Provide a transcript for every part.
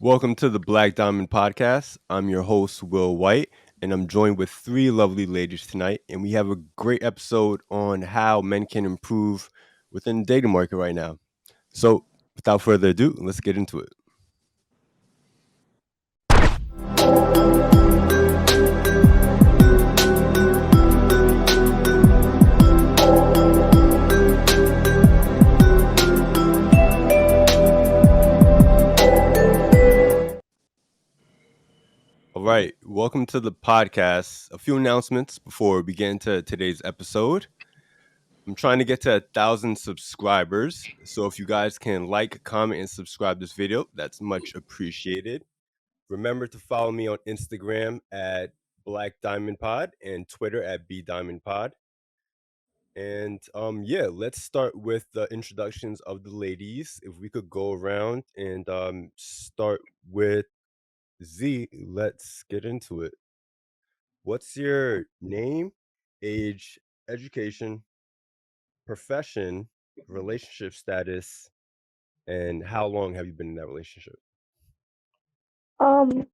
Welcome to the Black Diamond Podcast. I'm your host, Will White, and I'm joined with three lovely ladies tonight. And we have a great episode on how men can improve within the dating market right now. So, without further ado, let's get into it. All right, welcome to the podcast. A few announcements before we begin into today's episode. I'm trying to get to 1,000 subscribers. So if you guys can like, comment, and subscribe this video, that's much appreciated. Remember to follow me on Instagram at Black Diamond Pod and Twitter at B Diamond Pod. And let's start with the introductions of the ladies. If we could go around and start with Z, let's get into it. What's your name, age, education, profession, relationship status, and how long have you been in that relationship? Um,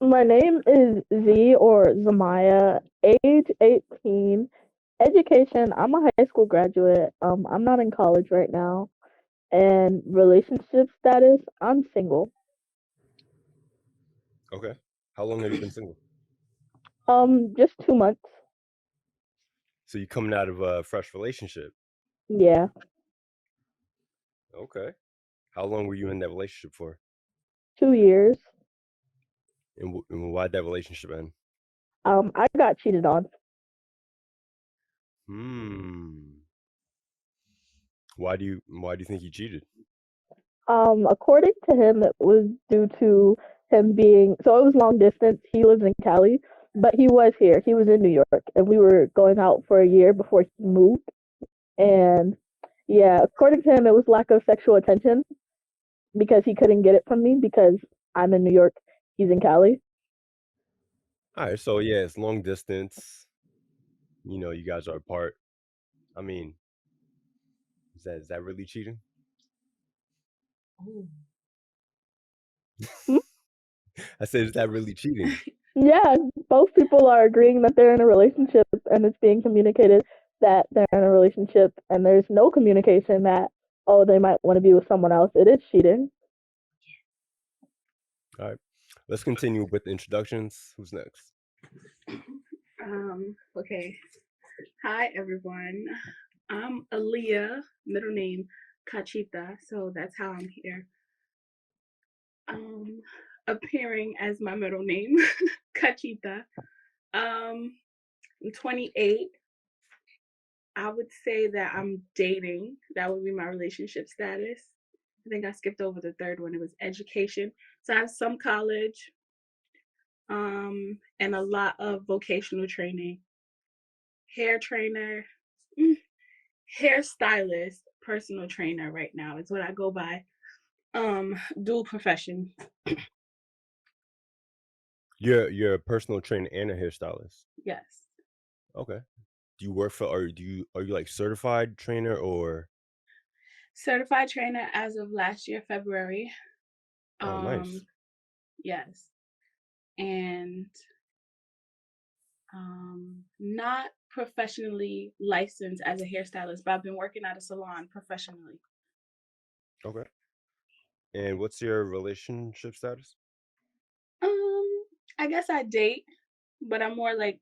my name is Z or Zamaya, age 18, education, I'm a high school graduate. I'm not in college right now, and relationship status, I'm single. Okay. How long have you been single? Just 2 months. So you're coming out of a fresh relationship. Yeah. Okay. How long were you in that relationship for? 2 years. And why'd that relationship end? I got cheated on. Why do you think he cheated? According to him, it was due to him being, so it was long distance. He lives in Cali, but he was here. He was in New York, and we were going out for a year before he moved. And yeah, according to him, it was lack of sexual attention because he couldn't get it from me because I'm in New York, he's in Cali. All right, so yeah, it's long distance. You guys are apart. I mean, is that really cheating? Hmm? I said, is that really cheating? Yeah, both people are agreeing that they're in a relationship and it's being communicated that they're in a relationship and there's no communication that, oh, they might want to be with someone else. It is cheating. All right, let's continue with the introductions. Who's next? Okay. Hi, everyone. I'm Aaliyah, middle name Kachita, so that's how I'm here. Appearing as my middle name, Kachita. I'm 28. I would say that I'm dating. That would be my relationship status. I think I skipped over the third one. It was education. So I have some college, and a lot of vocational training. Hair trainer, hairstylist, personal trainer right now is what I go by. Dual profession. You're a personal trainer and a hairstylist. Yes. Okay. Do you work for? Are you like certified trainer or? Certified trainer as of last year, February. Oh, nice. Yes. And not professionally licensed as a hairstylist, but I've been working at a salon professionally. Okay. And what's your relationship status? I guess I date, but I'm more like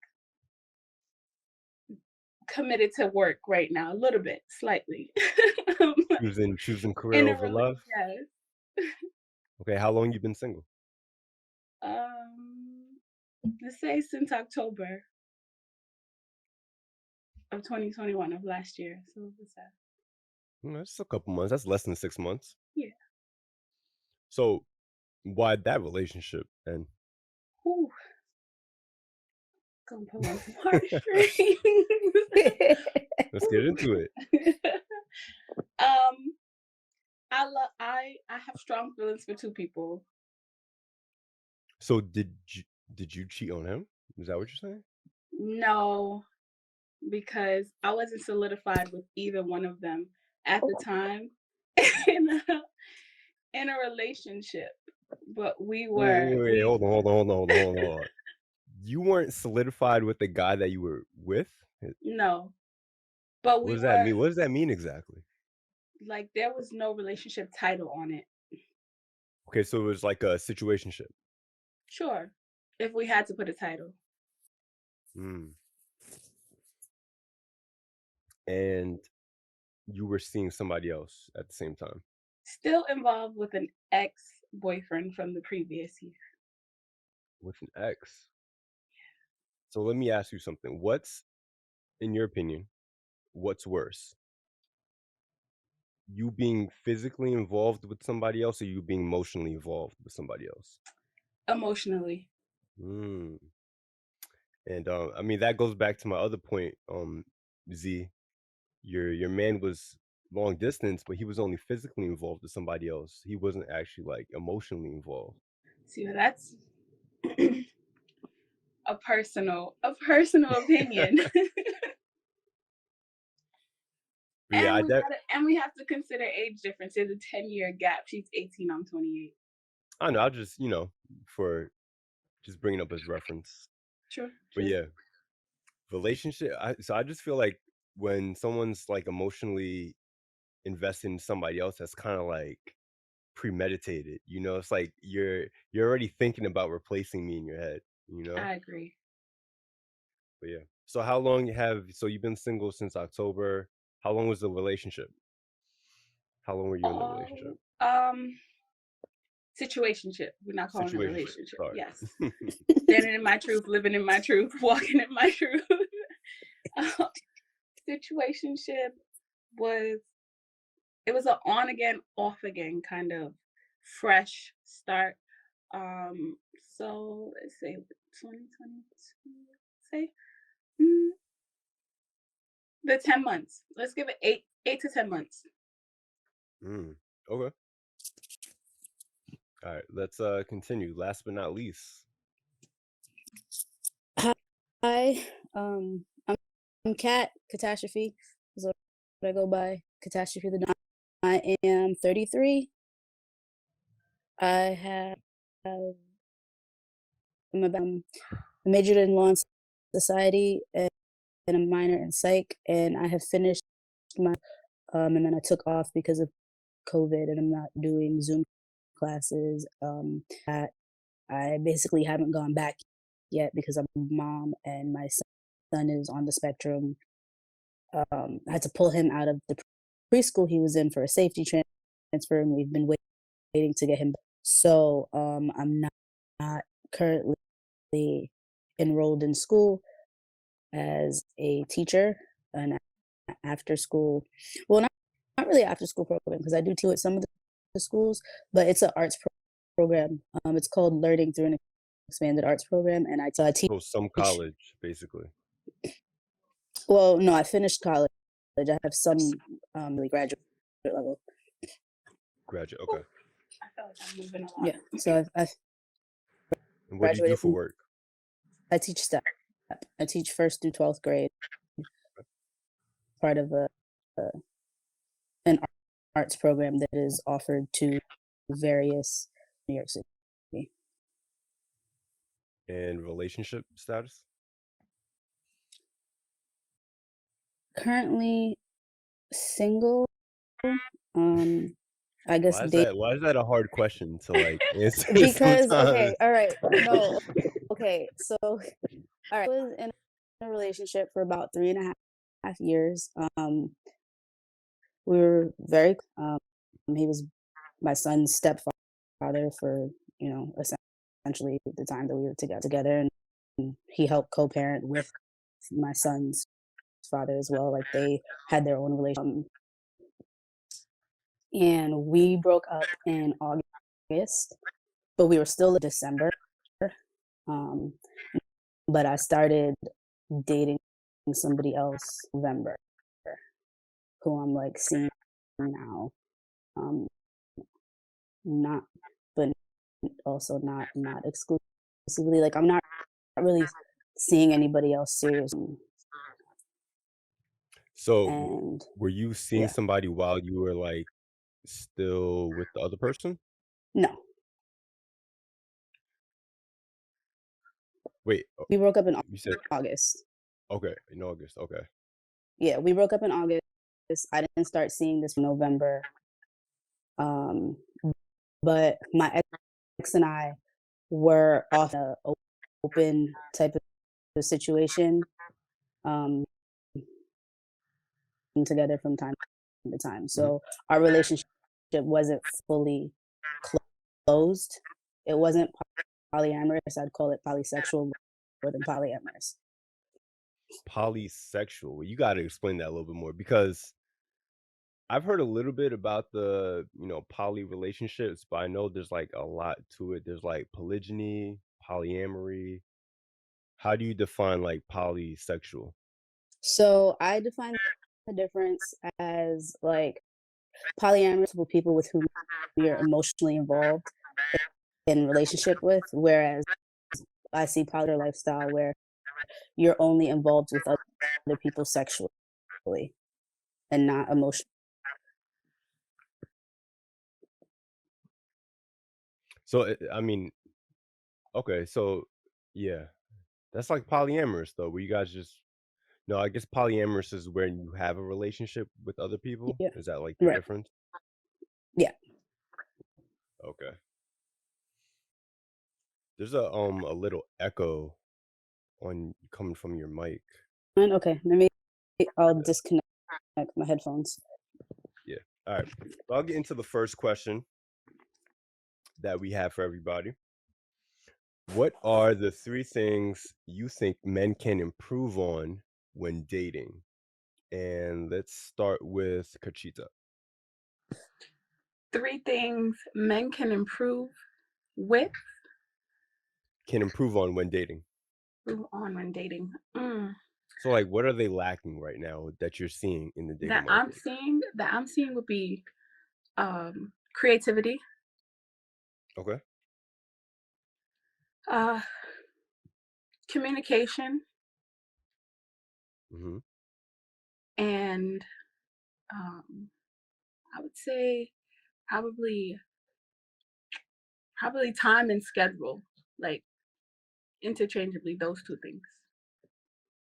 committed to work right now, a little bit, slightly. Choosing career In a over love. yes. Okay. How long you been single? Let's say since October of 2021 of last year. So what's that? That's a couple months. That's less than 6 months. Yeah. So, why'd that relationship end? Ooh. Gonna pull on some heartstrings. Let's get into it. I have strong feelings for two people. So did you cheat on him? Is that what you're saying? No, because I wasn't solidified with either one of them at the time in a relationship. but we were Wait, hold on. You weren't solidified with the guy that you were with? no, but What we does that were mean? What does that mean exactly? like there was no relationship title on it. Okay, so it was like a situationship. Sure, if we had to put a title. Mm. And you were seeing somebody else at the same time. Still involved with an ex-boyfriend from the previous year. With an ex. So let me ask you something. What's, in your opinion, what's worse? You being physically involved with somebody else or you being emotionally involved with somebody else? Emotionally. Mm. And I mean that goes back to my other point, Z. Your man was long distance, but he was only physically involved with somebody else. He wasn't actually like emotionally involved. See, that's a personal opinion. But yeah, And we have to consider age difference. There's a 10-year gap. She's 18, I'm 28. I know. I just for just bringing up as reference. Sure. But yeah, relationship. So I just feel like when someone's like emotionally invested in somebody else, that's kind of like premeditated. It's like you're already thinking about replacing me in your head. I agree. But yeah. So how long so you've been single since October? How long was the relationship? How long were you in the relationship? Situationship. We're not calling it relationship. Sorry. Yes. Standing in my truth, living in my truth, walking in my truth. Situationship was an on again, off again kind of fresh start. So let's say 2022. Say the 10 months. Let's give it 8 to 10 months. Okay. All right, let's continue. Last but not least. Hi, I'm Kat Catastrophe. Is what I go by. Catastrophe. I am 33. I majored in law and society and a minor in psych, and I have finished my and then I took off because of COVID, and I'm not doing Zoom classes. I basically haven't gone back yet because I'm a mom and my son is on the spectrum. I had to pull him out of the preschool he was in for a safety transfer, and we've been waiting to get him back. So I'm not currently enrolled in school as a teacher, an after school, well, not really after school program because I do teach at some of the schools, but it's an arts program. It's called Learning Through an Expanded Arts Program, and I teach. So some college, basically. Well, no, I finished college. I have some really graduate level. Graduate, okay. I feel like I'm moving along. Yeah, so I've and what do you do for work? I teach STEP. I teach 1st through 12th grade. Part of an arts program that is offered to various New York City. And relationship status? Currently single. I guess why is that a hard question to like answer? Because sometimes? Okay, all right, no, okay, so all right, I was in a relationship for about 3.5 years. We were very he was my son's stepfather for essentially the time that we were together, and he helped co-parent with my son's father as well. Like they had their own relationship. And we broke up in August, but we were still in December. But I started dating somebody else November, who I'm like seeing now. Not, but also not exclusively. Like I'm not really seeing anybody else seriously. So were you seeing somebody while you were like still with the other person? No. Wait, We broke up in you said August. okay in August. Okay. Yeah, we broke up in August. I didn't start seeing this in November. Um, but my ex and I were off in a open type of situation, um, together from time to time. Mhm. So our relationship wasn't fully closed. It wasn't polyamorous. I'd call it polysexual more than polyamorous. Polysexual. You got to explain that a little bit more because I've heard a little bit about the, poly relationships, but I know there's like a lot to it. There's like polygyny, polyamory. How do you define like polysexual? So I define the difference as like polyamorous with people with whom you're emotionally involved in relationship with, whereas I see poly lifestyle where you're only involved with other people sexually and not emotionally. So, I mean, okay, so yeah, that's like polyamorous though, where you guys just, no, I guess polyamorous is where you have a relationship with other people. Yeah, Is that like the right. difference? Yeah. Okay. There's a little echo on coming from your mic. Okay, maybe I'll disconnect my headphones. Yeah. All right. So I'll get into the first question that we have for everybody. What are the 3 things you think men can improve on when dating? And let's start with Kachita. 3 things men can improve with Can improve on when dating. on when dating. So like what are they lacking right now that you're seeing in the dating That I'm market? seeing would be creativity, Okay. uh, communication, Mhm. and I would say probably time and schedule, like interchangeably those 2 things.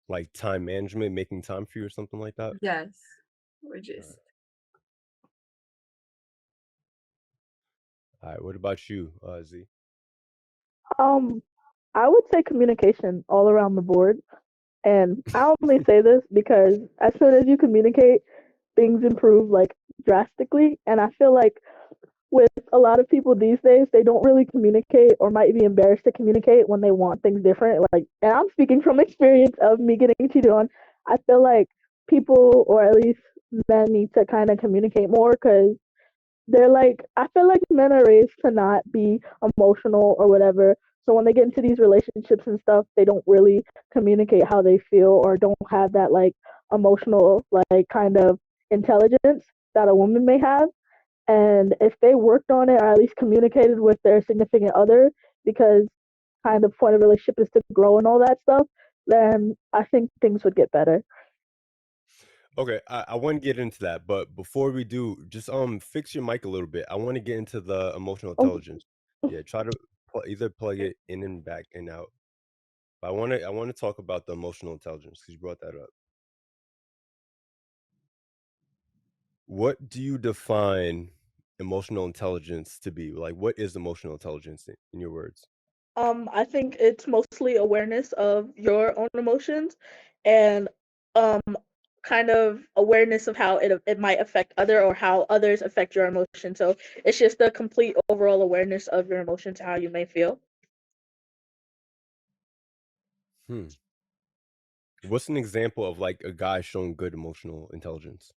Like time management, making time for you or something like that? Yes, or All just right. All right. What about you, Z? Um, I would say communication all around the board. And I only say this because as soon as you communicate, things improve like drastically. And I feel like with a lot of people these days, they don't really communicate or might be embarrassed to communicate when they want things different. Like, and I'm speaking from experience of me getting cheated on. I feel like people, or at least men, need to kind of communicate more because they're like, I feel like men are raised to not be emotional or whatever. So when they get into these relationships and stuff, they don't really communicate how they feel or don't have that like emotional like kind of intelligence that a woman may have. And if they worked on it or at least communicated with their significant other, because kind of point of relationship is to grow and all that stuff, then I think things would get better. Okay, I want to get into that, but before we do, just fix your mic a little bit. I want to get into the emotional Oh, intelligence. Yeah, try to either plug it in and back and out. But I want to talk about the emotional intelligence because you brought that up. What do you define emotional intelligence to be? Like, what is emotional intelligence in your words? I think it's mostly awareness of your own emotions and um kind of awareness of how it might affect other or how others affect your emotions. So it's just a complete overall awareness of your emotions, how you may feel. Hmm. What's an example of like a guy showing good emotional intelligence?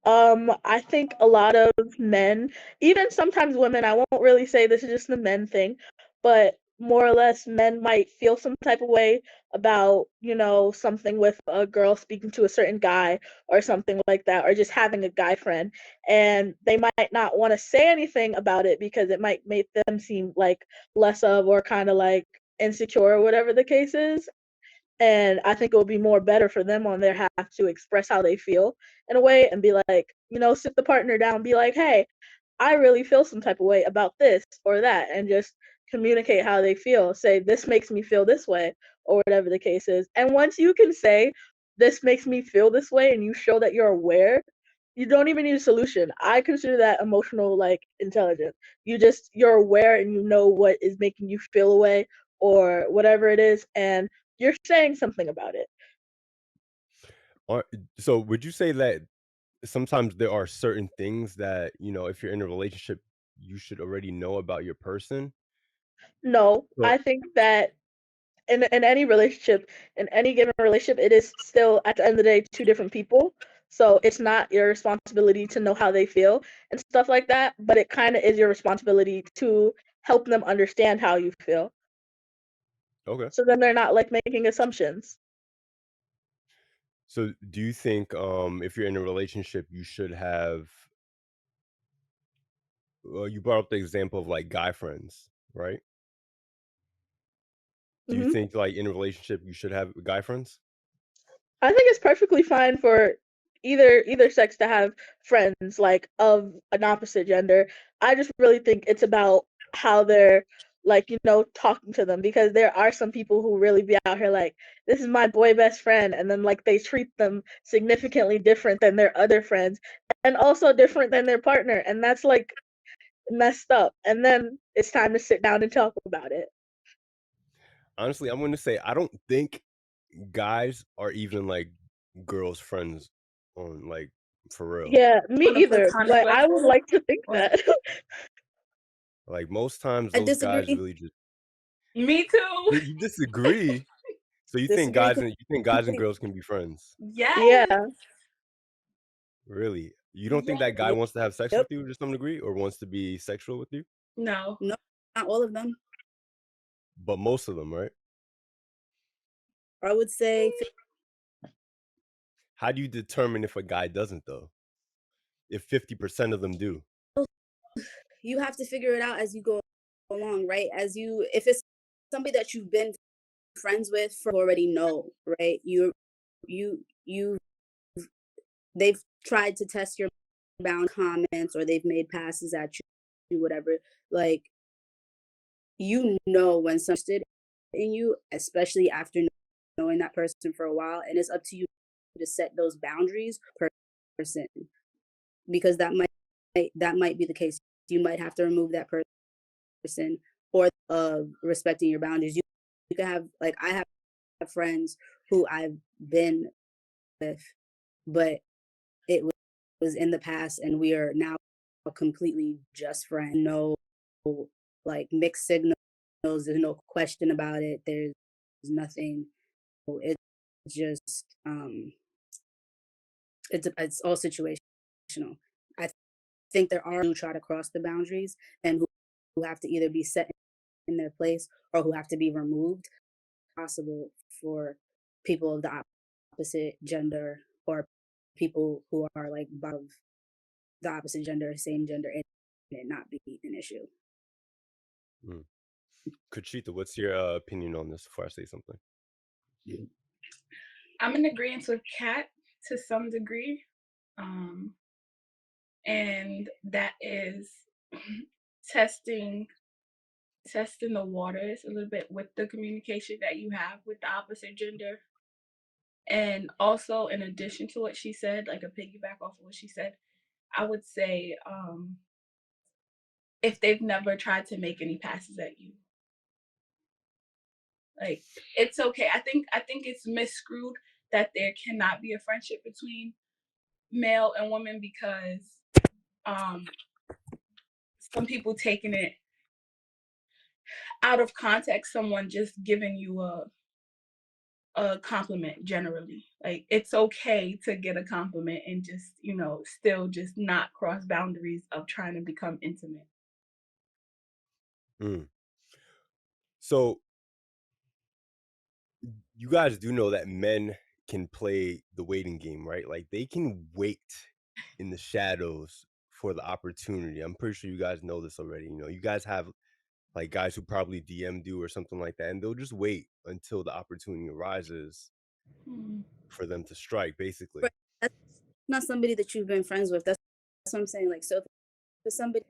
I think a lot of men, even sometimes women, I won't really say this is just a men thing, but more or less men might feel some type of way about, something with a girl speaking to a certain guy or something like that, or just having a guy friend. And they might not want to say anything about it because it might make them seem like less of or kind of like insecure or whatever the case is. And I think it would be more better for them on their half to express how they feel in a way and be like, sit the partner down, be like, hey, I really feel some type of way about this or that, and just communicate how they feel. Say, this makes me feel this way, or whatever the case is. And once you can say, this makes me feel this way, and you show that you're aware, you don't even need a solution. I consider that emotional like intelligence. You're aware and you know what is making you feel away or whatever it is, and you're saying something about it. So would you say that sometimes there are certain things that, if you're in a relationship, you should already know about your person? No, So I think that in any relationship, in any given relationship, it is still at the end of the day two different people. So it's not your responsibility to know how they feel and stuff like that, but it kind of is your responsibility to help them understand how you feel. okay. So then they're not like making assumptions. So do you think if you're in a relationship, you should have well, you brought up the example of like guy friends, right? Do you Hmm. think like in a relationship you should have guy friends? I think it's perfectly fine for either sex to have friends like of an opposite gender. I just really think it's about how they're like, talking to them, because there are some people who really be out here like, this is my boy best friend, and then like they treat them significantly different than their other friends and also different than their partner, and that's like messed up. And then it's time to sit down and talk about it. Honestly, I'm going to say I don't think guys are even like girls' friends on like for real. Yeah, me On a either. platonic But I would level, like to think or that. Like most times I those guys disagree. really just me too. you disagree. So Disagree you think guys and completely. girls can be friends? Yes, Yeah. Really? You don't think yes. that guy Yep. wants to have sex Yep. with you to some degree or wants to be sexual with you? No. No, not all of them. But most of them, right? I would say How do you determine if a guy doesn't though? If 50% of them do? you have to figure it out as you go along, right? If it's somebody that you've been friends with for already know, right? You they've tried to test your bound comments, or they've made passes at you, whatever. Like, when someone's interested in you, especially after knowing that person for a while, and it's up to you to set those boundaries per person, because that might be the case. You might have to remove that person, or respecting your boundaries. You can have, like, I have friends who I've been with, but it was in the past, and we are now completely just friends. No, like, mixed signals. There's no question about it. There's nothing. It's just it's all situational. I think there are who try to cross the boundaries, and who have to either be set in their place or who have to be removed. Possible for people of the opposite gender, or people who are like above the opposite gender, same gender, and it not be an issue. Mm. Kachita, what's your opinion on this before I say something? I'm in agreement with Kat to some degree. And that is testing the waters a little bit with the communication that you have with the opposite gender. And also, in addition to what she said, like a piggyback off of what she said, I would say if they've never tried to make any passes at you, like, it's okay. I think it's miscrewed that there cannot be a friendship between male and women, because um some people taking it out of context, someone just giving you a compliment generally. Like, it's okay to get a compliment and just, still just not cross boundaries of trying to become intimate. Mm. So you guys do know that men can play the waiting game, right? Like they can wait in the shadows for the opportunity. I'm pretty sure you guys know this already. You guys have like guys who probably DM'd you or something like that, and they'll just wait until the opportunity arises Hmm. for them to strike, basically. But that's not somebody that you've been friends with. That's what I'm saying. Like, so for somebody,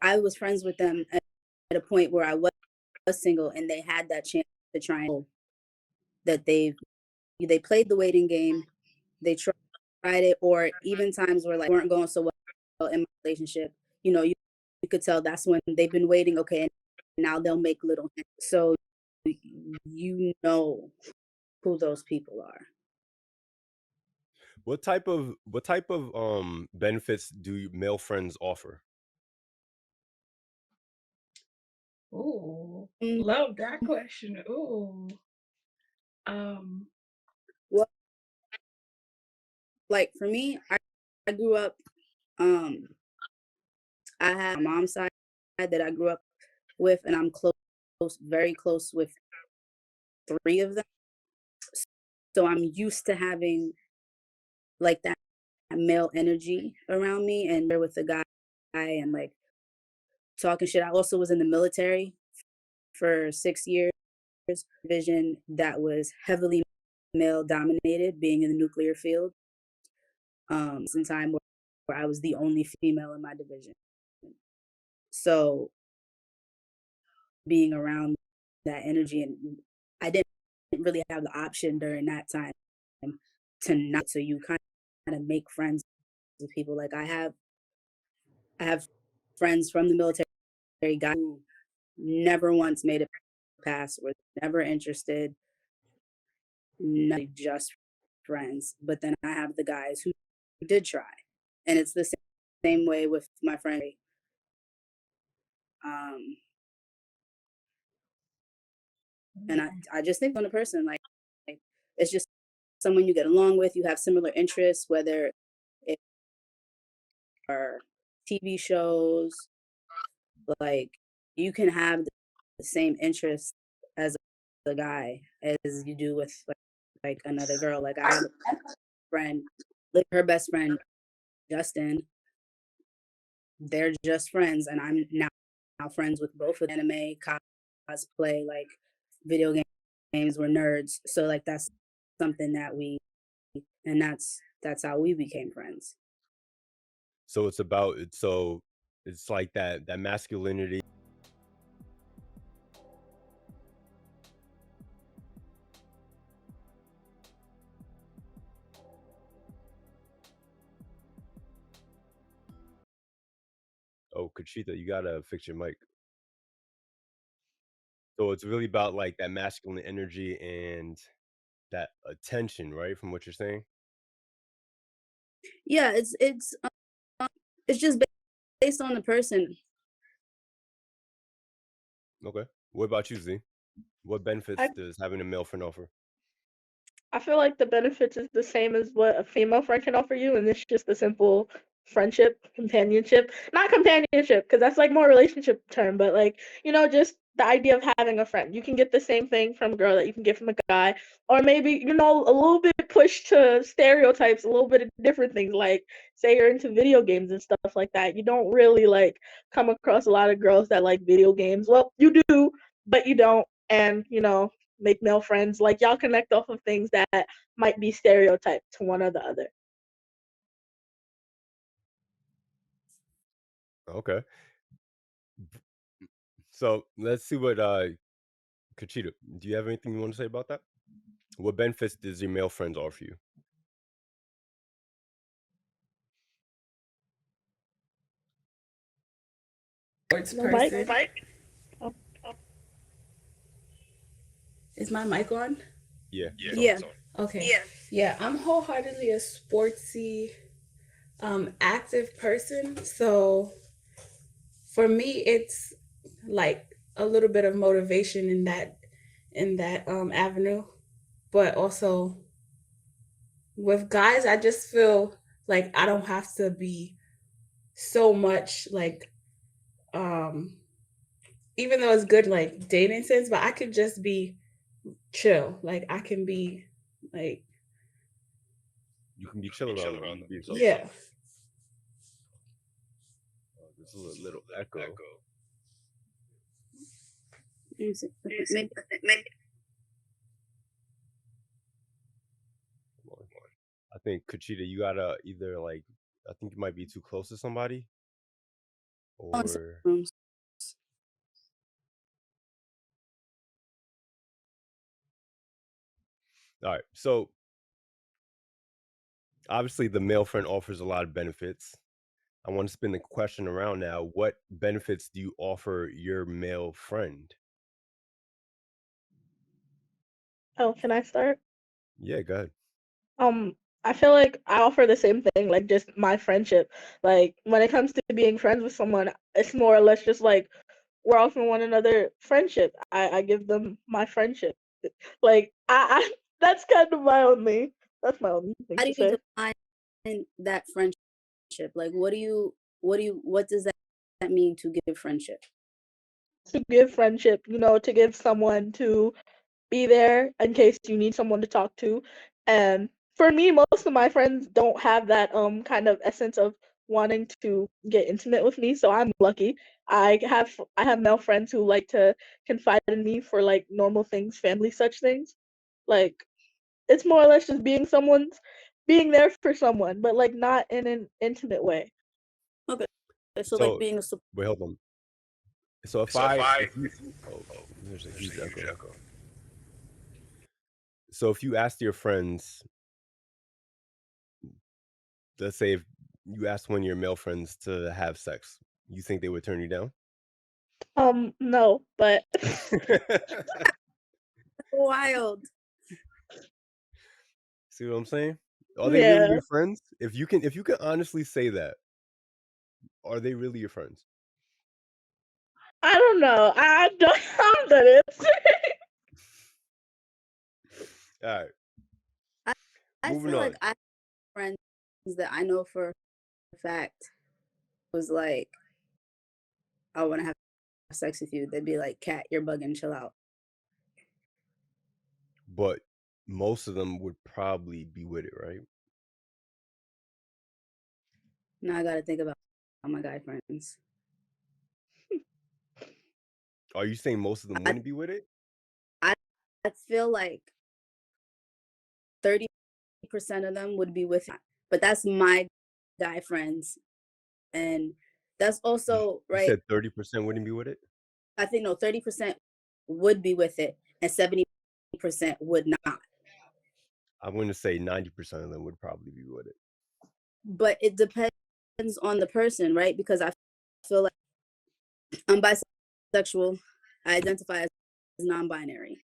I was friends with them at a point where I was single, and they had that chance to try and that they played the waiting game, they tried it, or even times where like weren't going so well in my relationship, you could tell that's when they've been waiting. Okay, and now they'll make little hints. So you know who those people are. What type of benefits do male friends offer? Ooh, love that question. Ooh. Well, like for me, I grew up, I had my mom's side that I grew up with, and I'm very close with 3 of them. So I'm used to having like that male energy around me, and there with the guy and like talking shit. I also was in the military for 6 years, division that was heavily male dominated, being in the nuclear field. In time where I was the only female in my division. So being around that energy, and I didn't really have the option during that time to not. So you kind of make friends with people. Like I have friends from the military, guys who never once made it past, were never interested, not just friends. But then I have the guys who did try, and it's the same way with my friend. And I just think on a person like it's just someone you get along with, you have similar interests, whether it are TV shows, like you can have the same interests as a guy as you do with like another girl. Like I have a friend, like her best friend, Justin, they're just friends, and I'm now friends with both of them. Anime, cosplay, like video games, we're nerds. So like that's something that that's how we became friends. So it's like that masculinity. Oh, Kachita, you gotta fix your mic. So it's really about like that masculine energy and that attention, right? From what you're saying. Yeah, it's just based on the person. Okay. What about you, Z? What benefits does having a male friend offer? I feel like the benefits is the same as what a female friend can offer you, and it's just a simple friendship, companionship. Not companionship, because that's like more relationship term, but like, just the idea of having a friend. You can get the same thing from a girl that you can get from a guy, or maybe, a little bit pushed to stereotypes, a little bit of different things. Like, say you're into video games and stuff like that. You don't really like come across a lot of girls that like video games. Well, you do, but you don't. And, make male friends. Like y'all connect off of things that might be stereotyped to one or the other. Okay. So let's see what Kachita, do you have anything you want to say about that? What benefits does your male friends offer you? Sports No person. mic? Oh. Is my mic on? Yeah. Yeah. Okay. Yeah, I'm wholeheartedly a sportsy, active person. So for me, it's like a little bit of motivation in that avenue, but also with guys, I just feel like I don't have to be so much like even though it's good like dating sense, but I could just be chill. Like I can be like You can be chill around them. You can be yourself. yeah. There's a little echo. Maybe I think Kachita, you gotta either like I think you might be too close to somebody or rooms. All right. So obviously, the male friend offers a lot of benefits. I want to spin the question around now. What benefits do you offer your male friend? Oh, can I start? Yeah, go ahead. I feel like I offer the same thing, like just my friendship. Like when it comes to being friends with someone, it's more or less just like we're offering one another friendship. I give them my friendship. Like I that's kind of that's my only thing How to do you say. define that friendship? Like, what does that mean to give friendship? To give friendship, to give someone to be there in case you need someone to talk to. And for me, most of my friends don't have that kind of essence of wanting to get intimate with me, so I'm lucky. I have male friends who like to confide in me for like normal things, family such things. Like it's more or less just being there for someone, but like not in an intimate way. Okay, so like So being a wait, hold on. So if you, oh, there's a huge echo. So if you asked your friends, let's say if you asked one of your male friends to have sex, you think they would turn you down? No, but wild. See what I'm saying? Are they really yeah, your friends? If you can honestly say that, are they really your friends? I don't know. I don't. I'm done it. All right, I, I moving feel like on. I have friends that I know for a fact was like, I want to have sex with you. They'd be like, Cat, you're bugging, chill out. But most of them would probably be with it, right? Now I got to think about my guy friends. Are you saying most of them I, wouldn't be with it? I, I feel like 30% of them would be with it, but that's my guy friends. And that's also, You right, said 30% wouldn't be with it? I think, no, 30% would be with it and 70% would not. I'm going to say 90% of them would probably be with it. But it depends on the person, right? Because I feel like I'm bisexual. I identify as non-binary.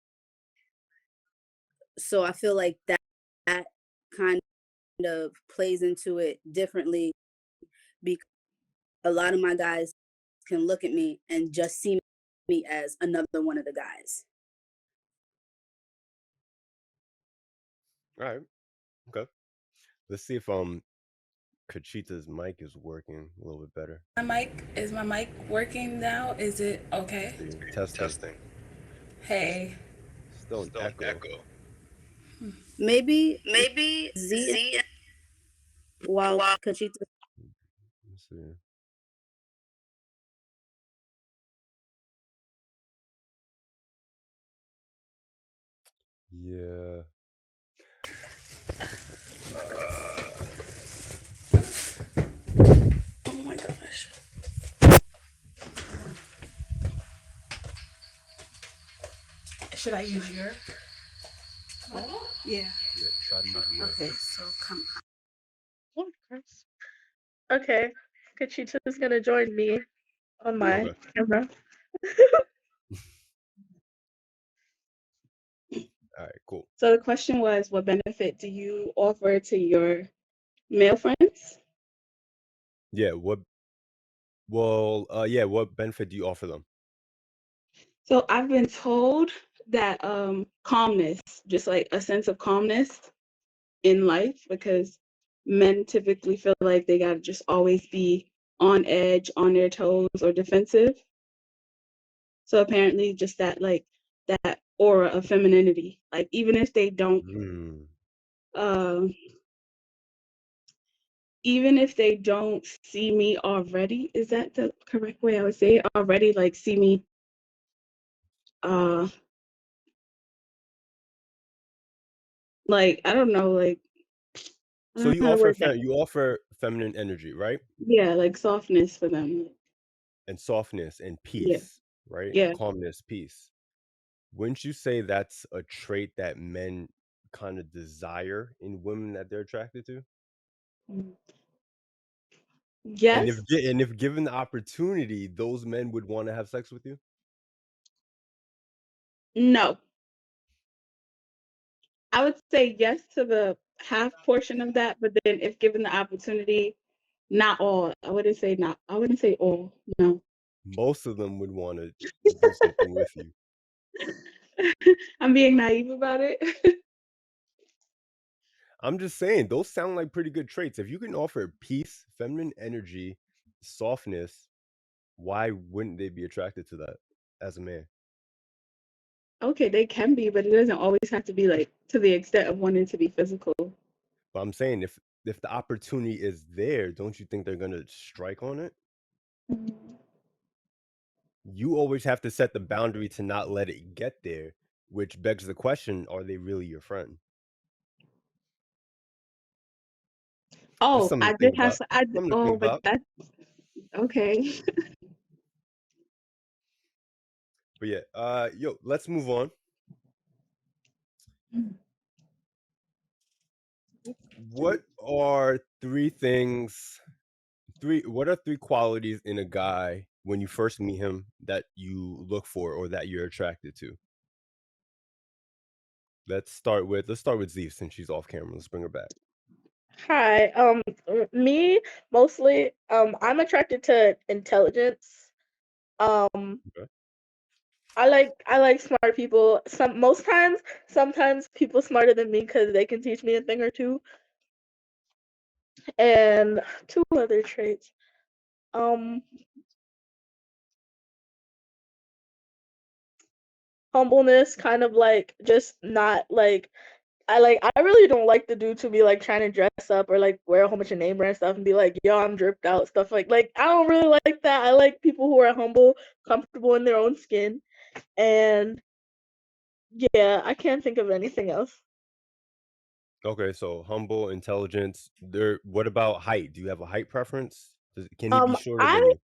So I feel like that kind of plays into it differently because a lot of my guys can look at me and just see me as another one of the guys. All right. Okay. Let's see if Kachita's mic is working a little bit better. Is my mic working now? Is it okay? See, testing. Hey. Still an echo. Maybe Z while Kachita. Let's see. Yeah. Oh my gosh. Should I use your? Yeah. Yeah. Try to use yours. Okay, so come. Oh, Chris. Okay, Kachita's gonna join me on my Okay. camera. All right. Cool. So the question was, what benefit do you offer to your male friends? Yeah. What benefit do you offer them? So I've been told that calmness, just like a sense of calmness in life, because men typically feel like they gotta just always be on edge, on their toes, or defensive. So apparently, just that aura of femininity, like Mm. uh, even if they don't see me already, is that the correct way I would say it? Already, like see me, uh, like I don't know, like I So don't know how to word that. you offer feminine energy, right? Yeah, like softness for them. And softness and Yeah, peace, right? yeah. Calmness, peace. Wouldn't you say that's a trait that men kind of desire in women that they're attracted to? And Yes. if given the opportunity, those men would want to have sex with you? No. I would say yes to the half portion of that, but then if given the opportunity, not all. I wouldn't say not. I wouldn't say all. No. Most of them would want to do something with you. I'm being naive about it. I'm just saying, those sound like pretty good traits. If you can offer peace, feminine energy, softness, why wouldn't they be attracted to that as a man? Okay, they can be, but it doesn't always have to be like to the extent of wanting to be physical. But I'm saying if the opportunity is there, don't you think they're gonna strike on it? You always have to set the boundary to not let it get there, which begs the question, are they really your friend? That's Oh, something I to did think have about. some, Something to oh, think but about. that's okay. But yeah, yo, let's move on. What are what are three qualities in a guy when you first meet him that you look for or that you're attracted to? Let's start with Z since she's off camera. Let's bring her back. Hi. Me mostly. I'm attracted to intelligence. Um, Okay. I like smart people. Sometimes people smarter than me because they can teach me a thing or two. And two other traits. Um, Humbleness, kind of like just not like I really don't like the dude to be like trying to dress up or like wear a whole bunch of name brand stuff and be like, yo, I'm dripped out, stuff like I don't really like that. I like people who are humble, comfortable in their own skin. And yeah, I can't think of anything else. Okay, so humble, intelligence. What about height? Do you have a height preference? Can he be Um, shorter than I you?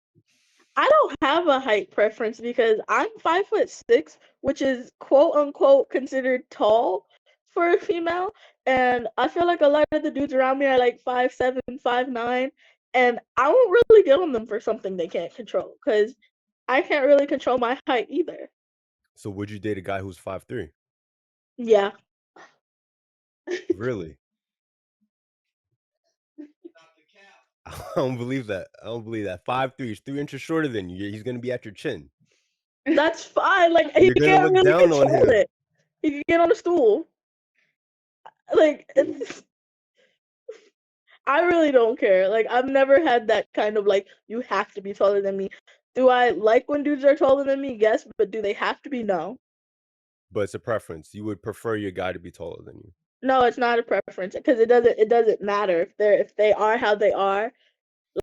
I don't have a height preference because I'm 5'6", which is quote unquote considered tall for a female. And I feel like a lot of the dudes around me are like 5'7", 5'9", and I won't really get on them for something they can't control because I can't really control my height either. So would you date a guy who's 5'3"? Yeah. Really? I don't believe that. I don't believe that. 5'3" is 3 inches shorter than you. He's gonna be at your chin. That's fine. Like he You're gonna can't look really down on control him. it. He can get on a stool. Like I really don't care. Like I've never had that kind of like you have to be taller than me. Do I like when dudes are taller than me? Yes, but do they have to be? No. But it's a preference. You would prefer your guy to be taller than you. No, it's not a preference because it doesn't matter if they are how they are.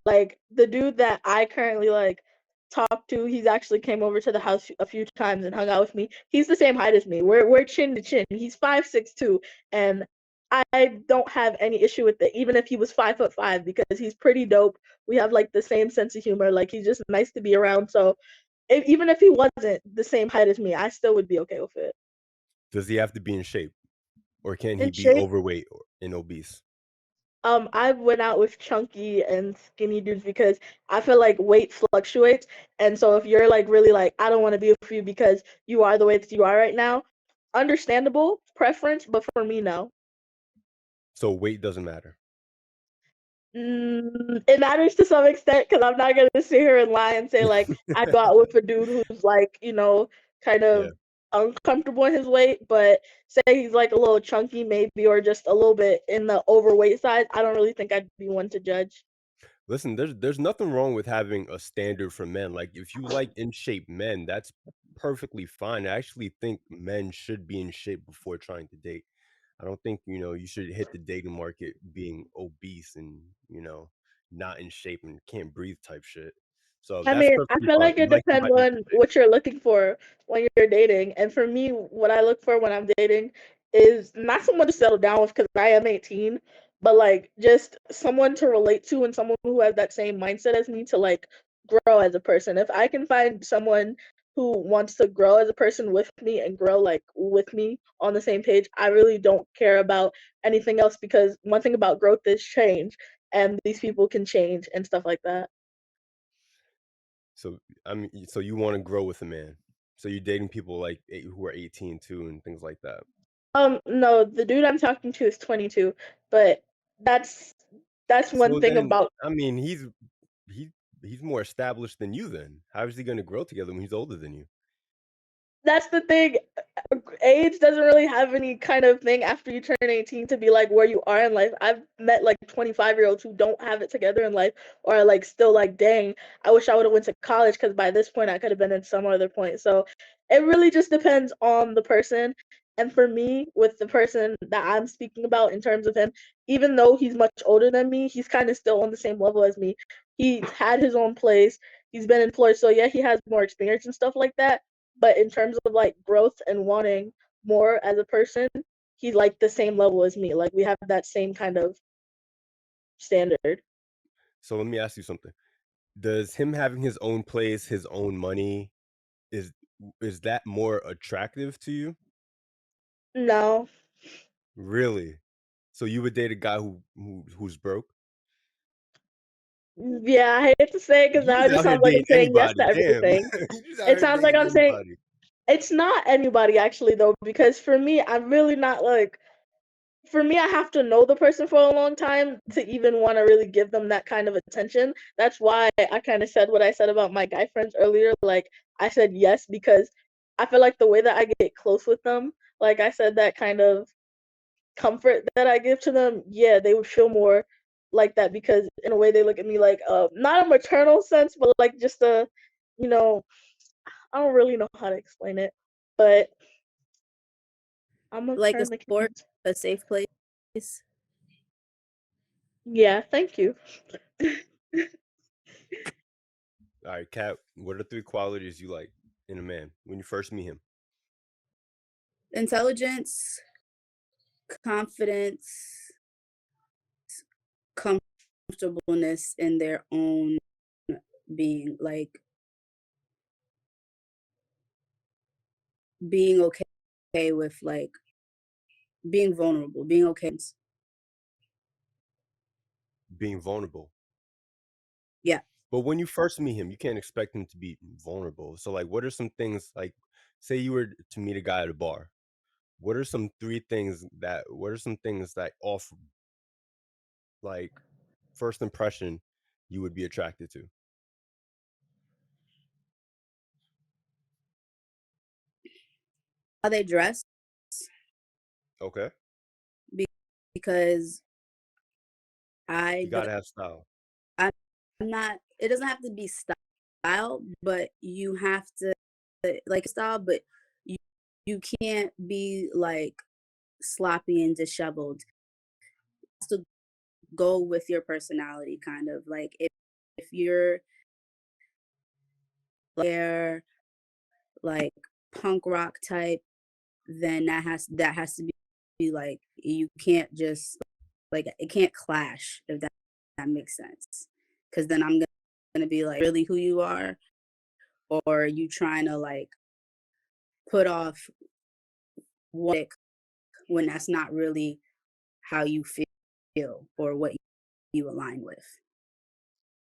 Like the dude that I currently like talk to, he's actually came over to the house a few times and hung out with me. He's the same height as me. We're chin to chin. He's 5'6" and I don't have any issue with it, even if he was 5'5", because he's pretty dope. We have like the same sense of humor. Like he's just nice to be around. So even if he wasn't the same height as me, I still would be okay with it. Does he have to be in shape, or can he In be shape, overweight and obese? I went out with chunky and skinny dudes because I feel like weight fluctuates. And so if you're like really like, I don't want to be with you because you are the way that you are right now, understandable preference, but for me, no. So weight doesn't matter. It matters to some extent because I'm not gonna sit here and lie and say like I go out with a dude who's like kind Yeah. of uncomfortable in his weight, but say he's like a little chunky maybe or just a little bit in the overweight side. I don't really think I'd be one to judge. Listen, there's nothing wrong with having a standard for men. Like if you like in shape men, that's perfectly fine. I actually think men should be in shape before trying to date. I don't think, you should hit the dating market being obese and, not in shape and can't breathe type shit. So I that's mean, I perfectly feel fine. like You it like depends somebody in on shape. what you're looking for when you're dating. And for me, what I look for when I'm dating is not someone to settle down with because I am 18, but like just someone to relate to and someone who has that same mindset as me to like grow as a person. If I can find someone who wants to grow as a person with me and grow like with me on the same page. I really don't care about anything else because one thing about growth is change, and these people can change and stuff like that. So I mean, so you want to grow with a man. So you're dating people like who are 18 too and things like that. No, the dude I'm talking to is 22, but that's one So thing then, about I mean, he he's more established than you. Then how is he going to grow together when he's older than you? that's the thing. Age doesn't really have any kind of thing after you turn 18 to be like where you are in life. I've met like 25-year-olds who don't have it together in life or are like still like, dang, I wish I would have went to college because by this point I could have been in some other point. So it really just depends on the person. And for me, with the person that I'm speaking about in terms of him, even though he's much older than me, he's kind of still on the same level as me. He's had his own place. He's been employed. So yeah, he has more experience and stuff like that, but in terms of like growth and wanting more as a person, he's like the same level as me. Like we have that same kind of standard. So let me ask you something. Does him having his own place, his own money, is is that more attractive to you? No. Really? So you would date a guy who's broke? Yeah, I hate to say it because You now it just just out here sounds like I'm dating saying yes anybody. to Damn. everything. You just out It here sounds like dating I'm saying anybody. it's not anybody actually though, because for me, I'm really not like for me, I have to know the person for a long time to even want to really give them that kind of attention. That's why I kind of said what I said about my guy friends earlier. Like, I said yes because I feel like the way that I get close with them, like I said, that kind of comfort that I give to them, yeah, they would feel more like that because in a way they look at me like, not a maternal sense, but like just a, you know, I don't really know how to explain it, but I'm gonna Like a turn the sport, camera. a safe place. Yeah, thank you. All right, Kat, what are three qualities you like in a man when you first meet him? Intelligence, confidence, comfortableness in their own being, like being okay with like being vulnerable, being okay. Being vulnerable. Yeah. But when you first meet him, you can't expect him to be vulnerable. So like what are some things like say you were to meet a guy at a bar. What are some things that off like first impression you would be attracted to? How they dress, Okay. because You I gotta have style. I'm not, it doesn't have to be style, but you have to like style, but you you can't be like sloppy and disheveled. It has to go with your personality kind of. Like if you're like punk rock type, then that has to be like you can't just like it can't clash if that makes sense. Cause then I'm gonna be like really who you are, or you trying to like put off what when that's not really how you feel or what you align with.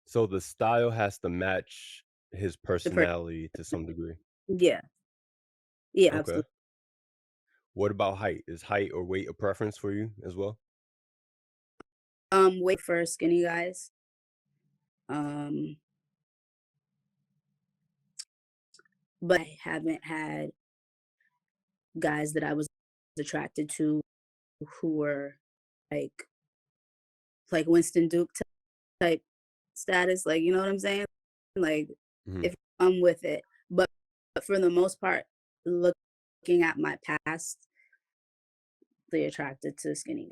So the style has to match his The person, personality to some degree. yeah, yeah, Okay. absolutely. What about height? Is height or weight a preference for you as well? Wait for skinny guys. Um, but I haven't had guys that I was attracted to who were like Winston Duke type status, like you know what I'm saying? Like Mhm. if I'm with it. But for the most part, looking at my past, really attracted to skinny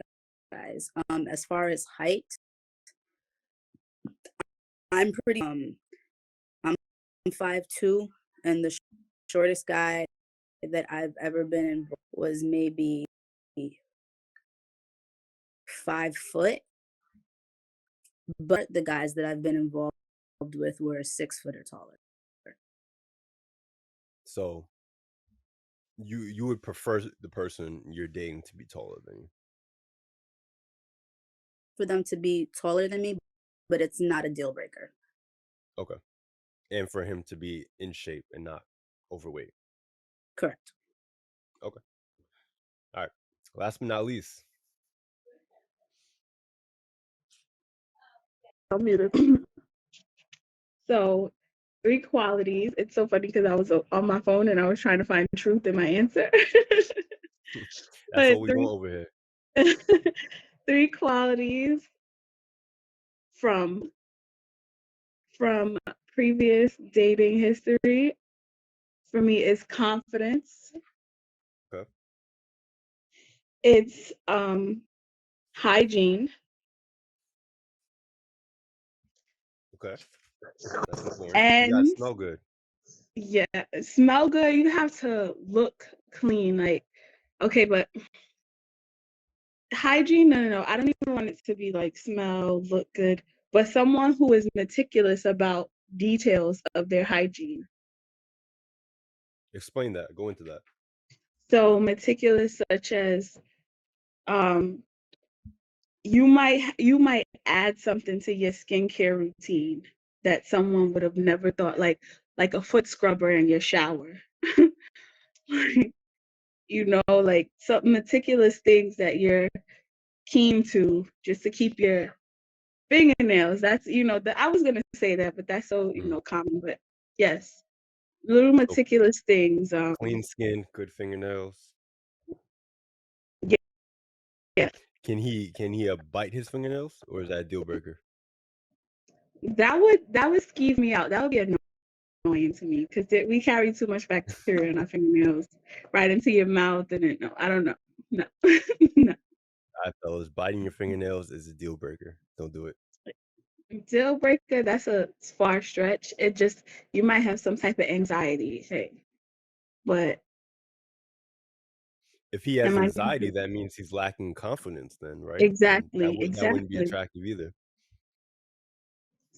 guys. As far as height, I'm pretty I'm 5'2", and the shortest guy that I've ever been in was maybe 5 foot, but the guys that I've been involved with were 6 foot or taller. So you would prefer the person you're dating to be taller than you. For them to be taller than me, but it's not a deal breaker. Okay. And for him to be in shape and not overweight. Correct. Okay. All right. Last but not least. I'm muted. So, 3 qualities. It's so funny because I was on my phone and I was trying to find truth in my answer. That's But all we want over here. 3 qualities from previous dating history for me is confidence. Okay. It's hygiene. Okay. That's important. You gotta And smell good. yeah, smell good. You have to look clean. Like, okay, but hygiene, no. I don't even want it to be like smell, look good, but someone who is meticulous about details of their hygiene. Explain that. Go into that. So meticulous, such as um, you might add something to your skincare routine that someone would have never thought, like a foot scrubber in your shower. Like some meticulous things that you're keen to just to keep your fingernails. That's that I was gonna say that, but that's so common. But yes, little So meticulous things. clean skin, good fingernails. Yeah, yeah, Can he bite his fingernails, or is that a deal breaker? that would skeeve me out. That would be annoying to me because we carry too much bacteria in our fingernails right into your mouth, and no, I don't know. No, no. All right, fellas, biting your fingernails is a deal breaker. Don't do it. Deal breaker. That's a far stretch. It just you might have some type of anxiety thing, but If he has am I anxiety, that means he's lacking confidence then, right? And that exactly, would that wouldn't be exactly. attractive either.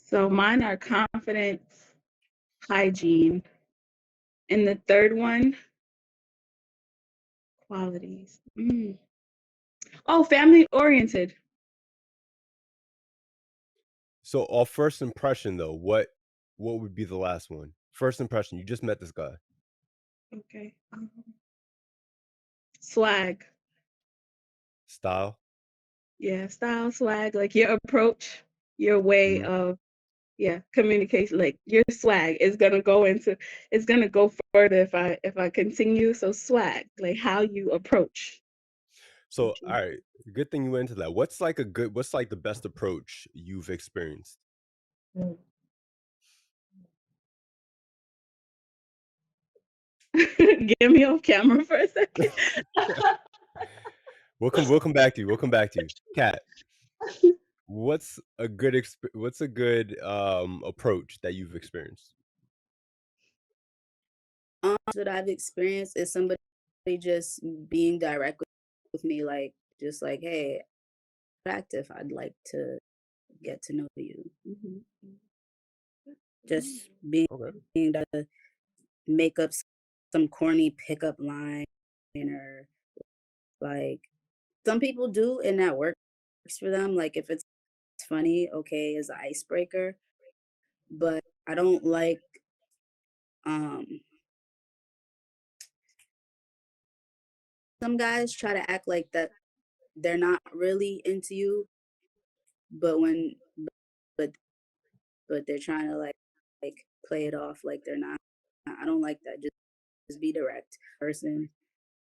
So mine are confidence, hygiene, and the third one, qualities. Oh, family oriented. So off first impression though, what would be the last one? First impression, you just met this guy. Okay. Swag. Style. Yeah, style, swag, like your approach, your way Mhm. of communication, like your swag is gonna go into it's gonna go further if I continue. So swag, like how you approach. So all right, good thing you went into that. What's like the best approach you've experienced? Get me off camera for a second. We'll come back to you. We'll come back to you. Kat, what's a good approach that you've experienced? What I've experienced is somebody just being direct with me, like just like, hey, active. I'd like to get to know you. Just being Okay. to make up some corny pickup line, or like some people do, and that works for them. Like if it's funny, okay, as an icebreaker. But I don't like um some guys try to act like that they're not really into you, but but but they're trying to like play it off like they're not. I don't like that. Just be direct person.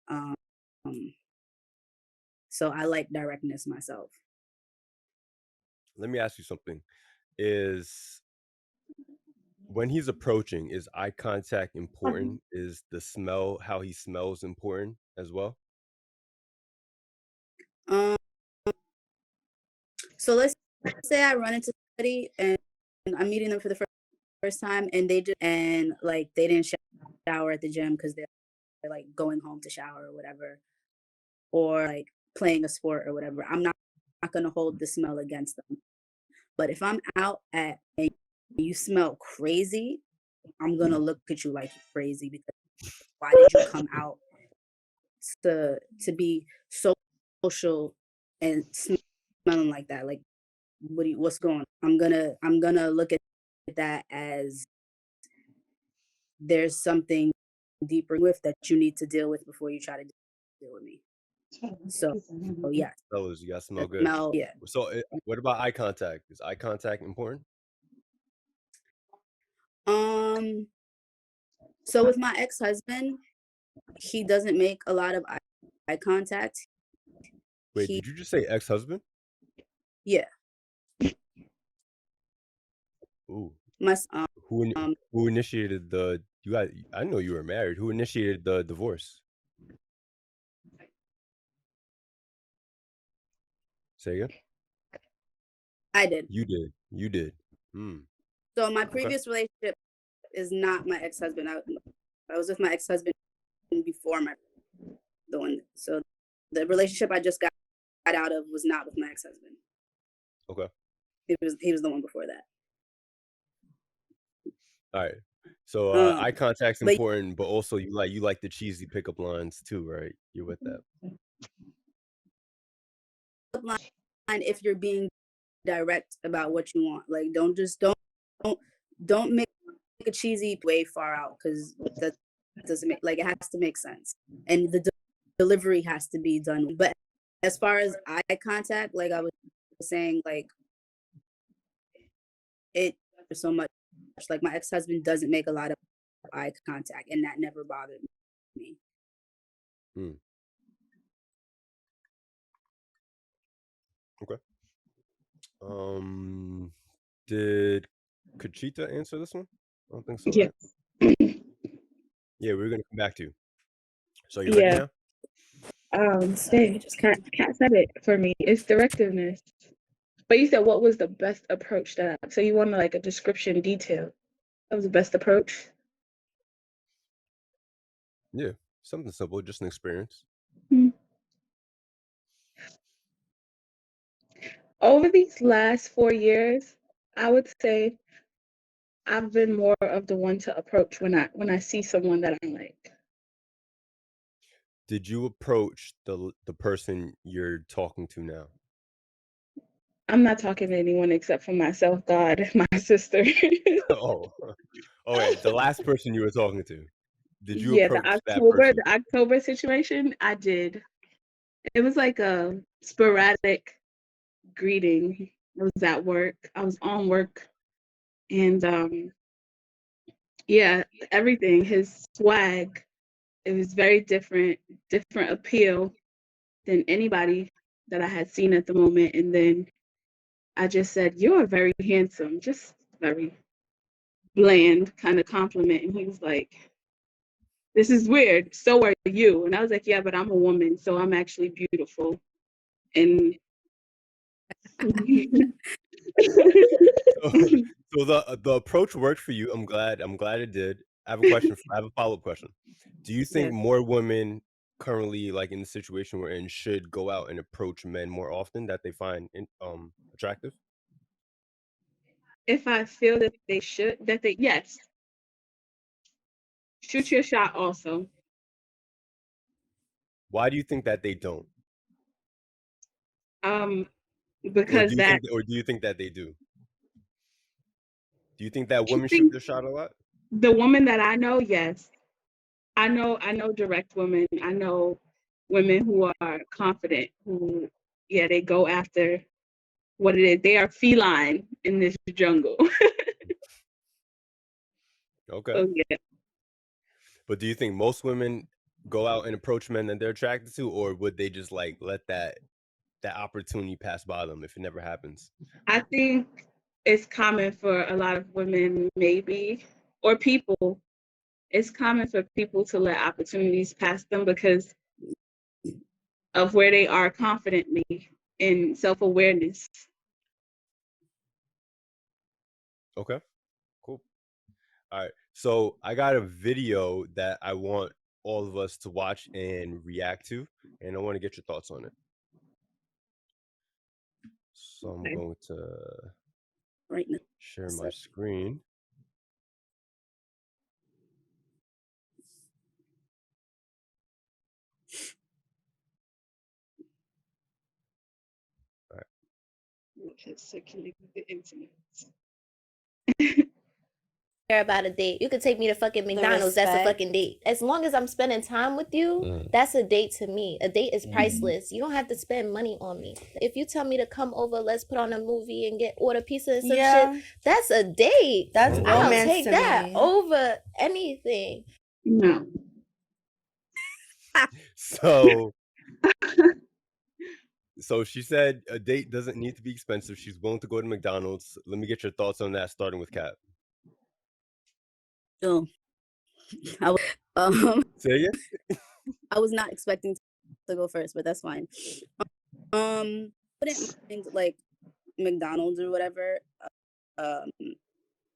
Um so I like directness myself. Let me ask you something. Is when he's approaching, is eye contact important? Is the smell, how he smells, important as well? Um so let's say I run into somebody and I'm meeting them for the first time, and they didn't shower at the gym because they're like going home to shower or whatever, or like playing a sport or whatever. I'm not gonna hold the smell against them. But if I'm out and you smell crazy, I'm gonna look at you like you're crazy because why did you come out to be social and smelling like that? Like, what's going on? I'm gonna look at that as there's something deeper with that you need to deal with before you try to deal with me. So yeah, Fellas, you guys smell good. smell, yeah. So, what about eye contact? Is eye contact important? So with my ex-husband, he doesn't make a lot of eye contact. Wait, did you just say ex-husband? Yeah. Ooh. My Who initiated the? You guys, I know you were married. Who initiated the divorce? Say again. I did. You did. You did. So my previous relationship is not my ex-husband. I was with my ex-husband before the one. So the relationship I just got out of was not with my ex-husband. Okay. He was the one before that. All right. So eye contact's important, but also you like the cheesy pickup lines too, right? You're with that. Line if you're being direct about what you want. Like don't make a cheesy way far out, because that doesn't make, like, it has to make sense, and the delivery has to be done. But as far as eye contact, like I was saying, like it so much, like my ex-husband doesn't make a lot of eye contact, and that never bothered me. Okay. Did Kachita answer this one? I don't think so. Yes. Right? Yeah, we're gonna come back to you. So you ready now? Kat said it for me. It's directiveness. But you said what was the best approach to that? So you wanted like a description detail. That was the best approach? Yeah, something simple, just an experience. Over these last 4 years, I would say I've been more of the one to approach when I see someone that I like. Did you approach the person you're talking to now? I'm not talking to anyone except for myself, God, and my sister. Oh, wait, the last person you were talking to. Did you approach that person? The October situation, I did. It was like a sporadic greeting. I was at work. I was on work, and yeah, everything. His swag, it was very different appeal than anybody that I had seen at the moment. And then I just said, "You're very handsome," just very bland kind of compliment. And he was like, "This is weird. So are you?" And I was like, "Yeah, but I'm a woman, so I'm actually beautiful." And So the approach worked for you. I'm glad it did. I have a question. I have a follow-up question. Do you think more women currently, like in the situation we're in, should go out and approach men more often that they find attractive? if I feel that they should, yes, shoot your shot also. Why do you think that they don't? Because or do you think that they do? Do you think that women shoot their shot a lot? The woman that I know, yes. I know direct women. I know women who are confident, who, yeah, they go after what it is. They are feline in this jungle. Okay. So, yeah. But do you think most women go out and approach men that they're attracted to, or would they just like let that opportunity pass by them if it never happens? I think it's common for a lot of women, maybe, or people. It's common for people to let opportunities pass them because of where they are confidently in self-awareness. Okay, cool. All right, so I got a video that I want all of us to watch and react to, and I want to get your thoughts on it. So I'm going to share my screen. has circulated the internet. Care about a date. You could take me to fucking McDonald's. That's a fucking date. As long as I'm spending time with you, that's a date to me. A date is priceless. You don't have to spend money on me. If you tell me to come over, let's put on a movie and order pizza and some shit, that's a date. That's romance. I'll take that over anything. No. So she said a date doesn't need to be expensive. She's willing to go to McDonald's. Let me get your thoughts on that, starting with Kat. So, Say again? I was not expecting to go first, but that's fine. Wouldn't mind like McDonald's or whatever.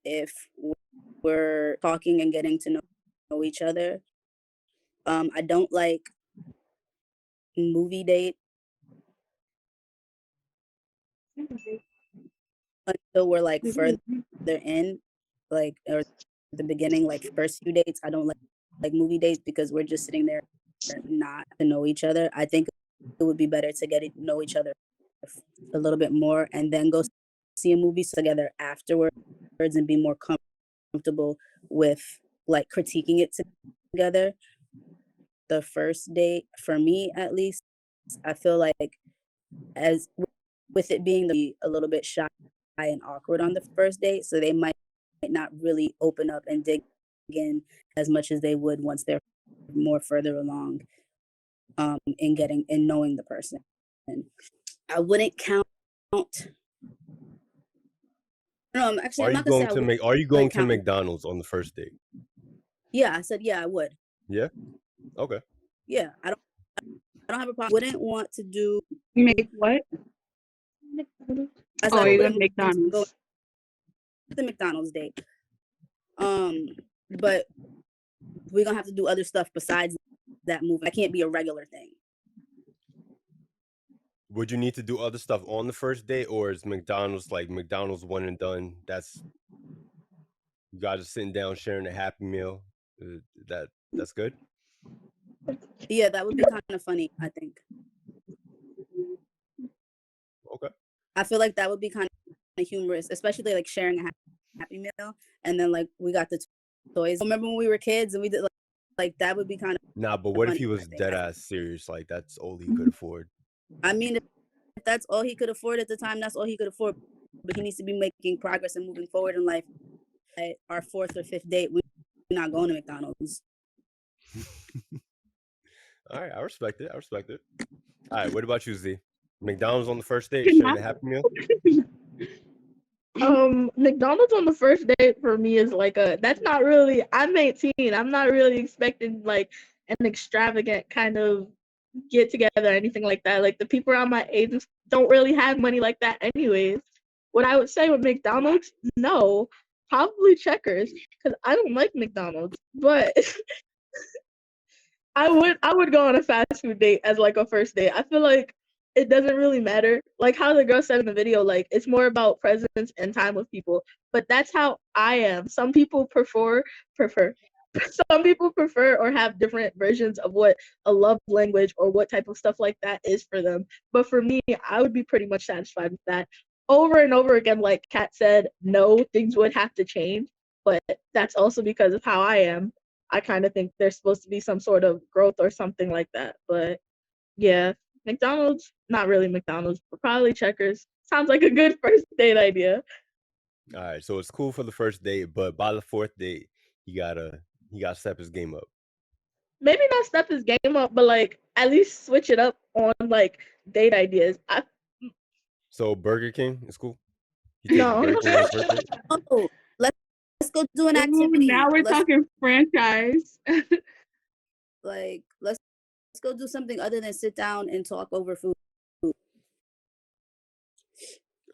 If we're talking and getting to know each other. I don't like movie date until we're like further in, like, or the beginning, like first few dates. I don't like movie dates because we're just sitting there not to know each other. I think it would be better to get to know each other a little bit more and then go see a movie together afterwards and be more comfortable with like critiquing it together. The first date, for me at least, I feel like as with it being a little bit shy and awkward on the first date, so they might not really open up and dig in as much as they would once they're more further along in knowing the person. And I wouldn't count. No, actually, I'm not gonna say Are you going to McDonald's on the first date? Yeah, I said yeah, I would. Yeah. Okay. Yeah, I don't have a problem. Wouldn't want to do. Make what? I said you're going to McDonald's. Go to the McDonald's date. But we're gonna have to do other stuff besides that movie. That can't be a regular thing. Would you need to do other stuff on the first date, or is McDonald's like McDonald's one and done? That's you guys are sitting down sharing a Happy Meal. That's good. Yeah, that would be kind of funny, I think. Okay. I feel like that would be kind of humorous, especially like sharing a Happy Meal, and then like we got the toys. Remember when we were kids and we did like that would be kind of. Nah, but what if he was dead ass serious? Like that's all he could afford. I mean, if that's all he could afford at the time, that's all he could afford. But he needs to be making progress and moving forward in life. At our fourth or fifth date, we're not going to McDonald's. All right, I respect it. All right, what about you, Z? McDonald's on the first date, sharing a Happy Meal? McDonald's on the first date for me is like that's not really, I'm 18. I'm not really expecting like an extravagant kind of get together or anything like that. Like the people around my age don't really have money like that anyways. What I would say with McDonald's, no, probably Checkers, because I don't like McDonald's, but I would go on a fast food date as like a first date. I feel like it doesn't really matter. Like how the girl said in the video, like it's more about presence and time with people. But that's how I am. Some people prefer some people prefer or have different versions of what a love language or what type of stuff like that is for them. But for me, I would be pretty much satisfied with that. Over and over again, like Kat said, no, things would have to change. But that's also because of how I am. I kind of think there's supposed to be some sort of growth or something like that. But yeah, McDonald's, not really McDonald's, but probably Checkers. Sounds like a good first date idea. All right, so it's cool for the first date, but by the fourth date, he gotta step his game up. Maybe not step his game up, but like at least switch it up on like date ideas. So Burger King is cool. No. Oh, let's go do an activity. Now we're talking franchise. Like let's go do something other than sit down and talk over food.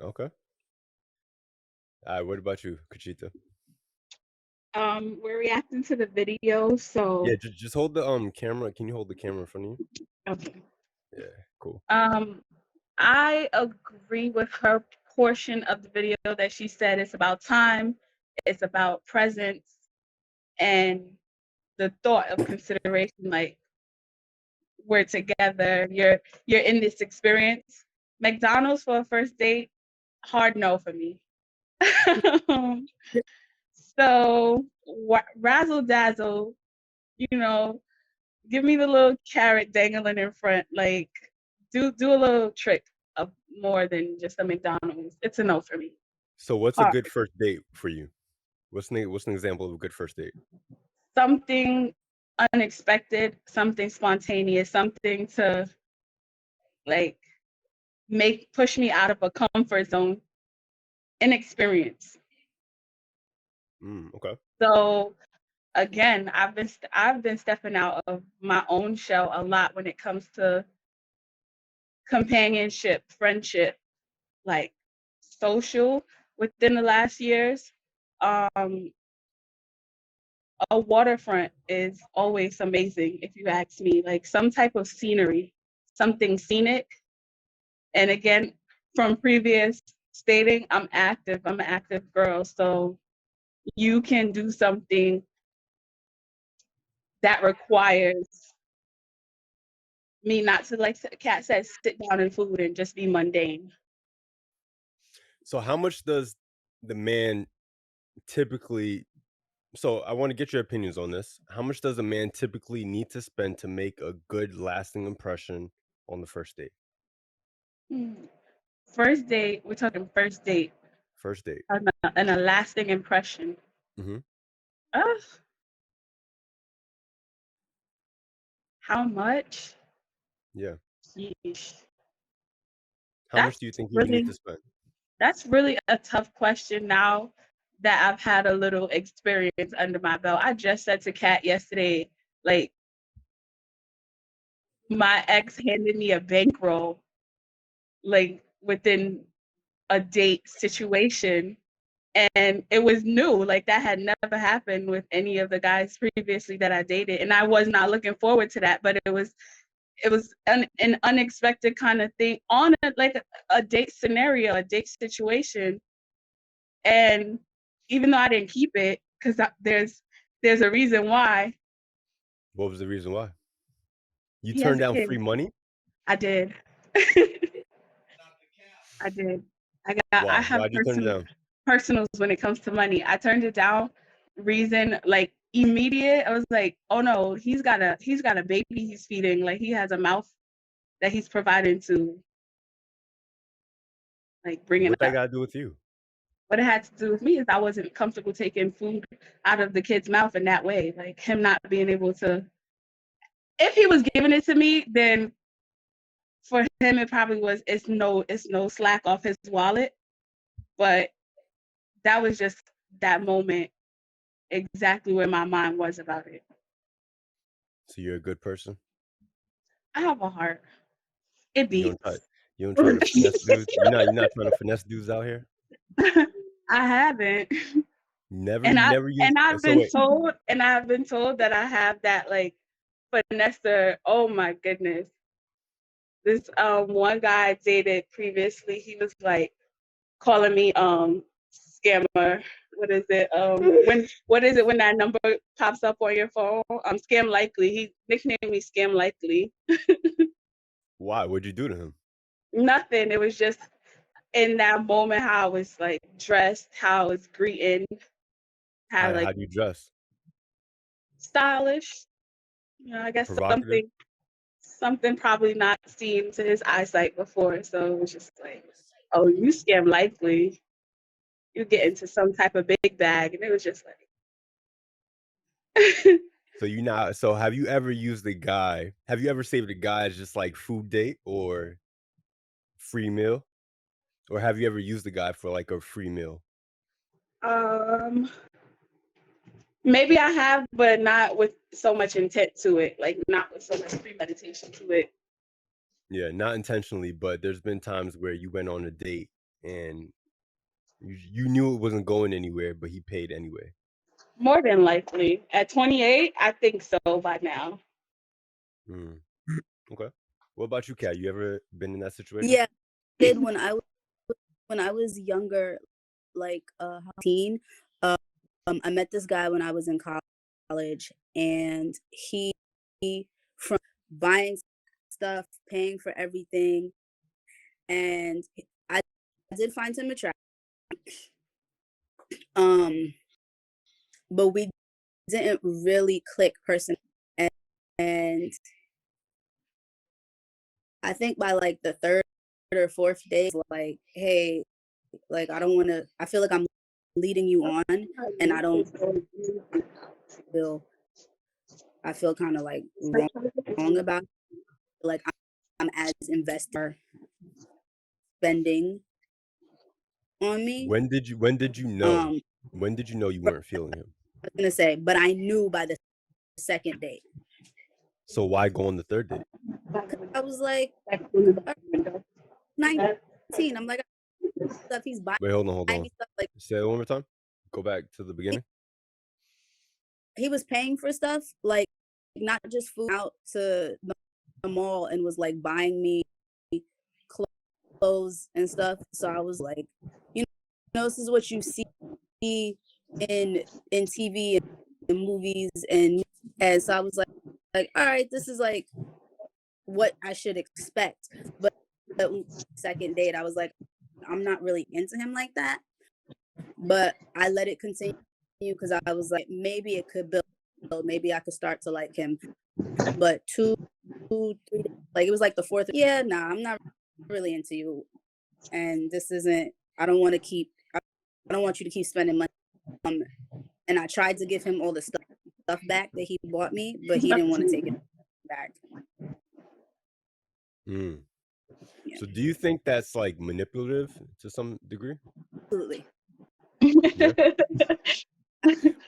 Okay. All right, what about you, Kachita? We're reacting to the video, so yeah, just hold the camera. Can you hold the camera in front of you? Okay. Yeah, cool. I agree with her portion of the video that she said it's about time, it's about presence, and the thought of consideration. Like we're together, you're in this experience. McDonald's for a first date, hard no for me. So razzle dazzle, you know, give me the little carrot dangling in front. Like, do a little trick of more than just a McDonald's. It's a no for me. So what's a Hard. good first date for you? What's an example of a good first date? Something unexpected, something spontaneous, something to like push me out of a comfort zone and experience. Okay. So again, I've been stepping out of my own shell a lot when it comes to companionship, friendship, like social within the last years. A waterfront is always amazing if you ask me, like some type of scenery, something scenic. And again, from previous stating, I'm an active girl. So you can do something that requires me not to, like Kat says, sit down and food and just be mundane. So how much does the man typically, so I want to get your opinions on this. How much does a man typically need to spend to make a good lasting impression on the first date? First date, we're talking first date. First date. And a lasting impression. Mm-hmm. How much? Yeah. Sheesh. How much do you think you need to spend? That's really a tough question now that I've had a little experience under my belt. I just said to Kat yesterday, like, my ex handed me a bankroll, like, within a date situation. And it was new. Like, that had never happened with any of the guys previously that I dated. And I was not looking forward to that, but it was an unexpected kind of thing on a date scenario, a date situation. And even though I didn't keep it, because there's a reason why. What was the reason why? You He has turned a down kid. free money? I did. I did. I Why? have Why'd you turn it down? personals when it comes to money. I turned it down. Reason, like, immediate. I was like, oh no, he's got a baby he's feeding. Like, he has a mouth that he's providing to, like, bringing What that up. got to do with you? What it had to do with me is I wasn't comfortable taking food out of the kid's mouth in that way. Like, him not being able to. If he was giving it to me, then for him it probably was. It's no slack off his wallet. But that was just that moment, exactly where my mind was about it. So you're a good person? I have a heart. It beats. You don't try to finesse dudes? You're not trying to finesse dudes out here? I haven't. Never, And you never used. I've been told that I have that, like, finesse. Oh my goodness. This one guy I dated previously, he was like calling me scammer. What is it? What is it when that number pops up on your phone? Scam likely. He nicknamed me Scam likely. Why? What'd you do to him? Nothing. It was just in that moment how I was, like, dressed, how I was greeting, how How do you dress? stylish. I guess Provocative? something probably not seen to his eyesight before. So it was just like, oh, you Scam likely. You get into some type of big bag. And it was just like. So have you ever saved a guy as just like food date or free meal? Or have you ever used a guy for like a free meal? Maybe I have, but not with so much intent to it. Like, not with so much premeditation to it. Yeah, not intentionally, but there's been times where you went on a date and you knew it wasn't going anywhere, but he paid anyway. More than likely. At 28, I think so by now. Okay. What about you, Kat? You ever been in that situation? Yeah, I did when I was younger, like 18. I met this guy when I was in college, and he from buying stuff, paying for everything, and I did find him attractive. But we didn't really click personally. And I think by like the third or fourth day, like, hey, like I feel like I'm leading you on, and I feel kind of like wrong about it. Like I'm as invested spending on me. When did you know? When did you know you weren't feeling him? I was gonna say, but I knew by the second date. So why go on the third date? I was like 19. I'm like, stuff he's buying. Wait, hold on. Stuff, like, say it one more time. Go back to the beginning. He was paying for stuff, like not just food, out to the mall, and was like buying me clothes and stuff. So I was like, you know, this is what you see in TV and movies, and so I was like, all right, this is like what I should expect. But the second date, I was like, I'm not really into him like that. But I let it continue because I was like, maybe it could build, maybe I could start to like him. But 2, 3, like it was like the fourth. Yeah, nah, I'm not really into you, and this isn't. I don't want you to keep spending money. And I tried to give him all the stuff back that he bought me, but he didn't want to take it back. Yeah. So do you think that's like manipulative to some degree? Absolutely. Yeah.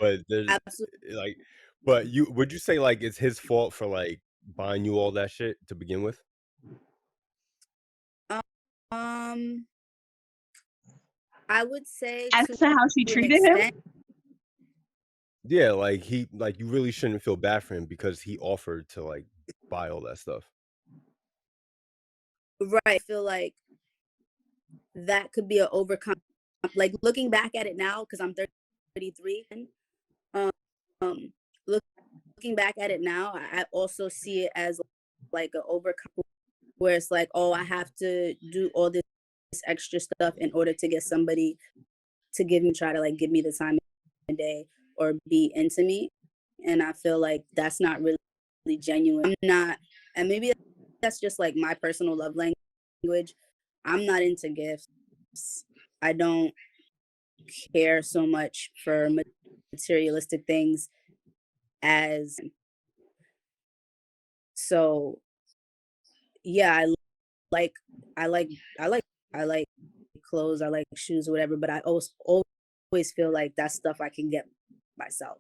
But there's Absolutely. like, but would you say like it's his fault for like buying you all that shit to begin with? I would say as to how she treated him. Yeah, like you really shouldn't feel bad for him because he offered to like buy all that stuff. Right. I feel like that could be an overcome. Like looking back at it now, because I'm 33, looking back at it now, I also see it as like an overcome, where it's like, oh, I have to do all this extra stuff in order to get somebody to try to like give me the time of day or be into me. And I feel like that's not really genuine. I'm not, and maybe that's just like my personal love language. I'm not into gifts. I don't care so much for materialistic things as. So yeah, I like clothes, I like shoes, whatever, but I always feel like that's stuff I can get myself.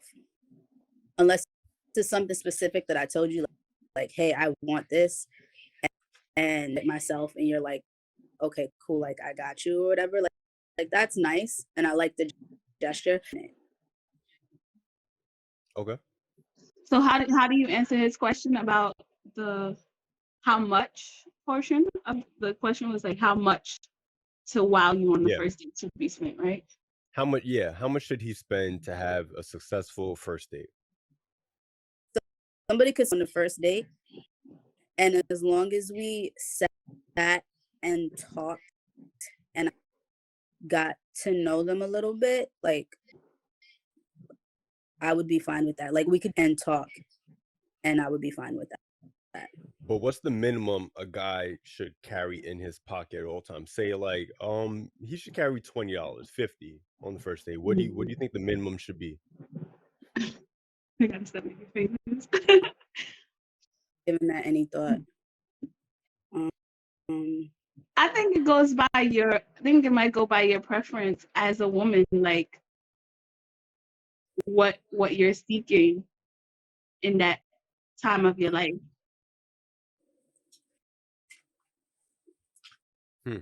Unless it's something specific that I told you, like, hey, I want this, and myself, and you're like, okay, cool, like I got you or whatever. Like that's nice, and I like the gesture. Okay. So how do you answer his question about the how much portion of the question was like how much to wow you on the first date should be spent, right? How much? Yeah, how much should he spend to have a successful first date? So somebody could on the first date, and as long as we sat and talked and got to know them a little bit, like I would be fine with that. Like we could end talk, and I would be fine with that. But what's the minimum a guy should carry in his pocket at all times? Say like, he should carry $20, $50 on the first date. What do you think the minimum should be? I gotta stop making faces. Giving that any thought. I think it goes by I think it might go by your preference as a woman, like what you're seeking in that time of your life.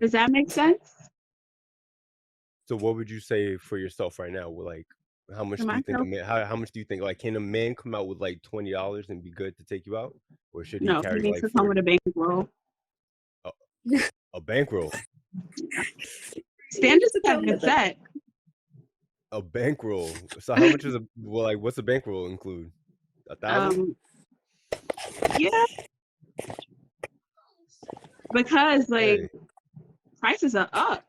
Does that make sense? So what would you say for yourself right now? Like, how much do you think a man? How much do you think? Like, can a man come out with like $20 and be good to take you out, or should he carry he needs like to come with a bankroll? A bankroll. Standards have been set. A bankroll. So how much is what's a bankroll include? 1,000? Yeah. Because like prices are up.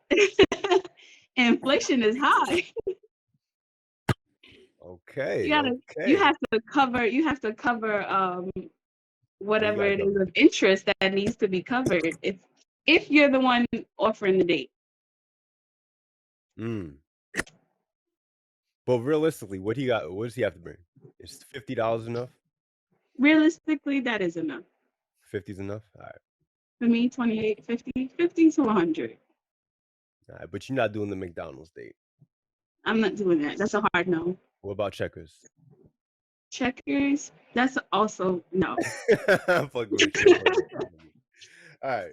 Inflation is high. Okay. You have to cover whatever it is of interest that needs to be covered if you're the one offering the date. But realistically, what does he have to bring? Is $50 enough? Realistically, that is enough. 50's enough? All right. For me, 28, 50 to 100. All right, but you're not doing the McDonald's date. I'm not doing that. That's a hard no. What about Checkers? Checkers? That's also no. Fuck with you. All right.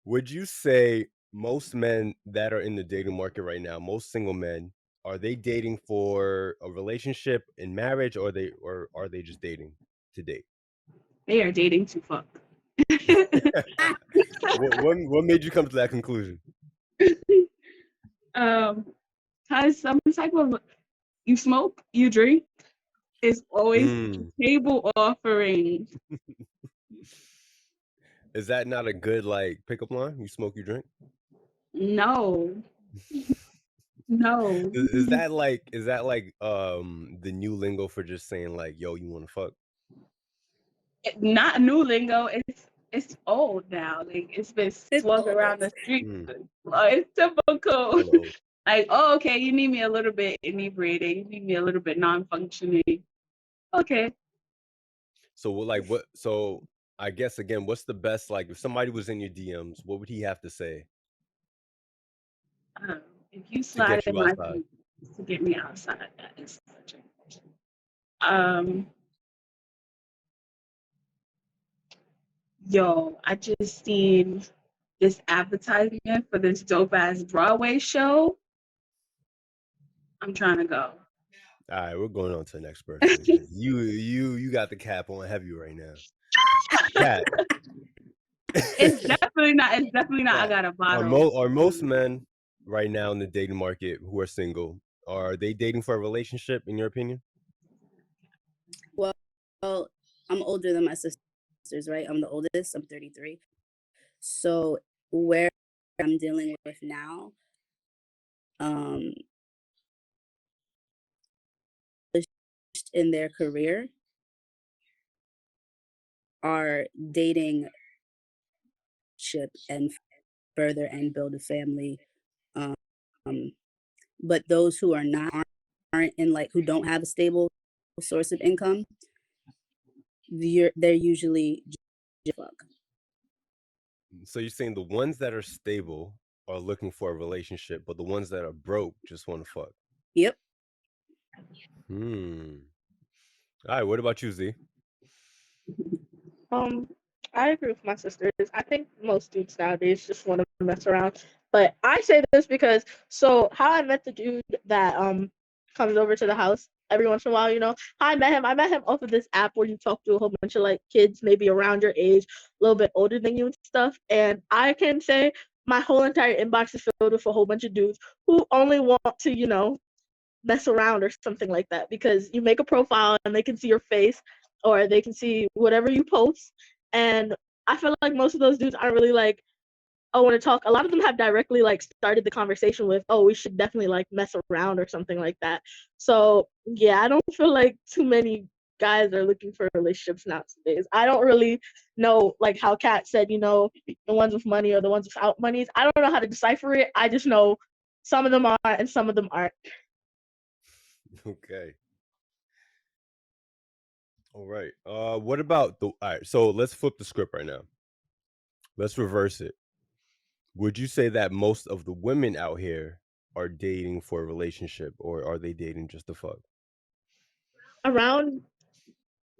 Would you say most men that are in the dating market right now, most single men, are they dating for a relationship in marriage, or are they just dating to date? They are dating to fuck. What made you come to that conclusion? Cause some type of you smoke, you drink, is always table offering. Is that not a good like pickup line? You smoke, you drink? No. No. Is that like the new lingo for just saying like, yo, you want to fuck? Not new lingo. It's old now. Like it's been swung around the street. It's typical. Like, oh, okay, you need me a little bit inebriated. You need me a little bit non-functioning. Okay. So what? So I guess again, what's the best? Like, if somebody was in your DMs, what would he have to say? If you slide in my DMs to get me outside, that is such a yo, I just seen this advertisement for this dope ass Broadway show. I'm trying to go. All right, we're going on to the next person. you got the cap on heavy right now. Cat. It's definitely not. I got a bottle. Are most men right now in the dating market who are single, are they dating for a relationship in your opinion? Well, I'm older than my sisters, right? I'm the oldest. I'm 33. So where I'm dealing with now, in their career are dating and further and build a family. But those who are not aren't in like who don't have a stable source of income, they're usually just fuck. So you're saying the ones that are stable are looking for a relationship, but the ones that are broke just want to fuck. Yep. All right, what about you, Z? I agree with my sisters. I think most dudes nowadays just want to mess around. But I say this because how I met the dude that comes over to the house every once in a while, how I met him off of this app where you talk to a whole bunch of like kids maybe around your age, a little bit older than you and stuff. And I can say my whole entire inbox is filled with a whole bunch of dudes who only want to, mess around or something like that, because you make a profile and they can see your face or they can see whatever you post. And I feel like most of those dudes aren't really like, oh, want to talk. A lot of them have directly like started the conversation with, oh, we should definitely like mess around or something like that. So yeah, I don't feel like too many guys are looking for relationships nowadays. I don't really know, like how Kat said, the ones with money or the ones without money. I don't know how to decipher it. I just know some of them are and some of them aren't. Okay. All right. What about all right, so let's flip the script right now. Let's reverse it. Would you say that most of the women out here are dating for a relationship, or are they dating just to fuck?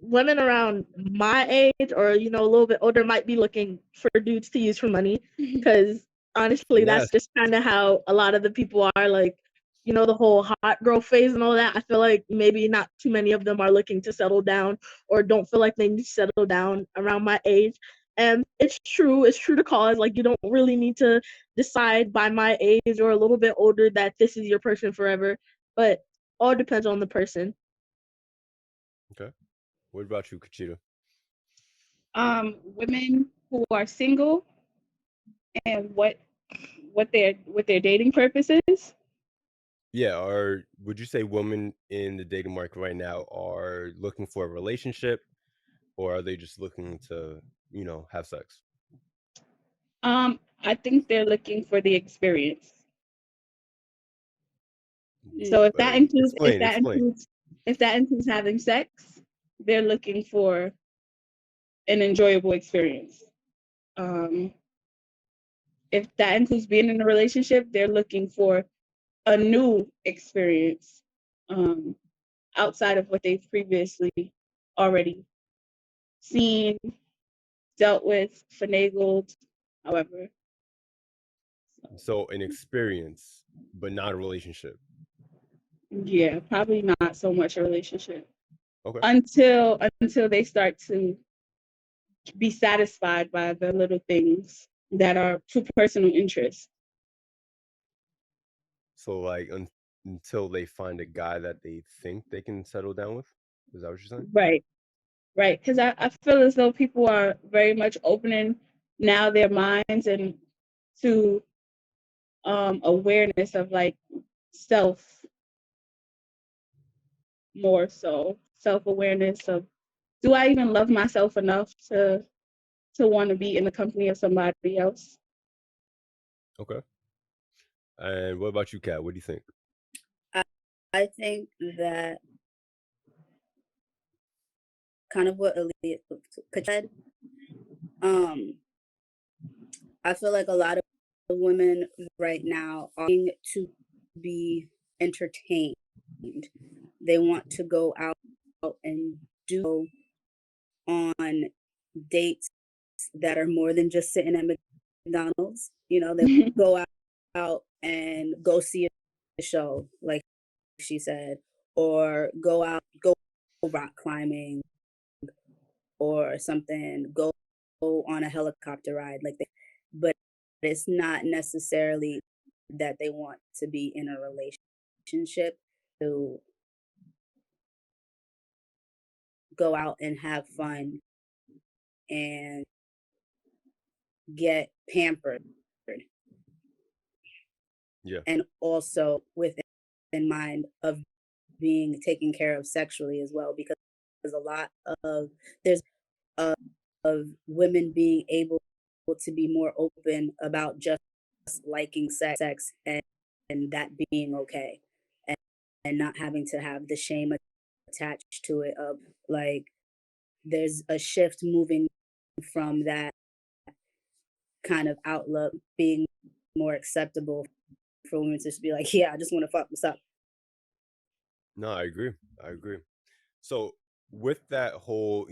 Women around my age or, a little bit older might be looking for dudes to use for money, because honestly, that's just kind of how a lot of the people are, like, the whole hot girl phase and all that. I feel like maybe not too many of them are looking to settle down or don't feel like they need to settle down around my age. And it's true to cause, like, you don't really need to decide by my age or a little bit older that this is your person forever, but all depends on the person. Okay. What about you, Kachita? Women who are single and what what their dating purposes. Yeah, or would you say women in the dating market right now are looking for a relationship, or are they just looking to, have sex? I think they're looking for the experience. So if that includes Explain. if that includes having sex, they're looking for an enjoyable experience. If that includes being in a relationship, they're looking for a new experience outside of what they've previously already seen, dealt with, finagled, however. So an experience, but not a relationship. Yeah, probably not so much a relationship. Okay. Until they start to be satisfied by the little things that are to personal interest. So like until they find a guy that they think they can settle down with? Is that what you're saying? Right. Because I feel as though people are very much opening now their minds and to awareness of like self, more so self-awareness of, do I even love myself enough to want to be in the company of somebody else? Okay. And what about you, Kat? What do you think? I think that kind of what Aaliyah said. I feel like a lot of women right now are looking to be entertained. They want to go out and do on dates that are more than just sitting at McDonald's. They go out and go see a show, like she said, or go rock climbing or something, go on a helicopter ride like that. But it's not necessarily that they want to be in a relationship to go out and have fun and get pampered. Yeah. And also with in mind of being taken care of sexually as well, because there's a lot of there's of women being able to be more open about just liking sex and that being okay, and not having to have the shame attached to it of like there's a shift moving from that kind of outlook being more acceptable for women to just be like, yeah, I just want to fuck what's up. No, I agree. So with that whole,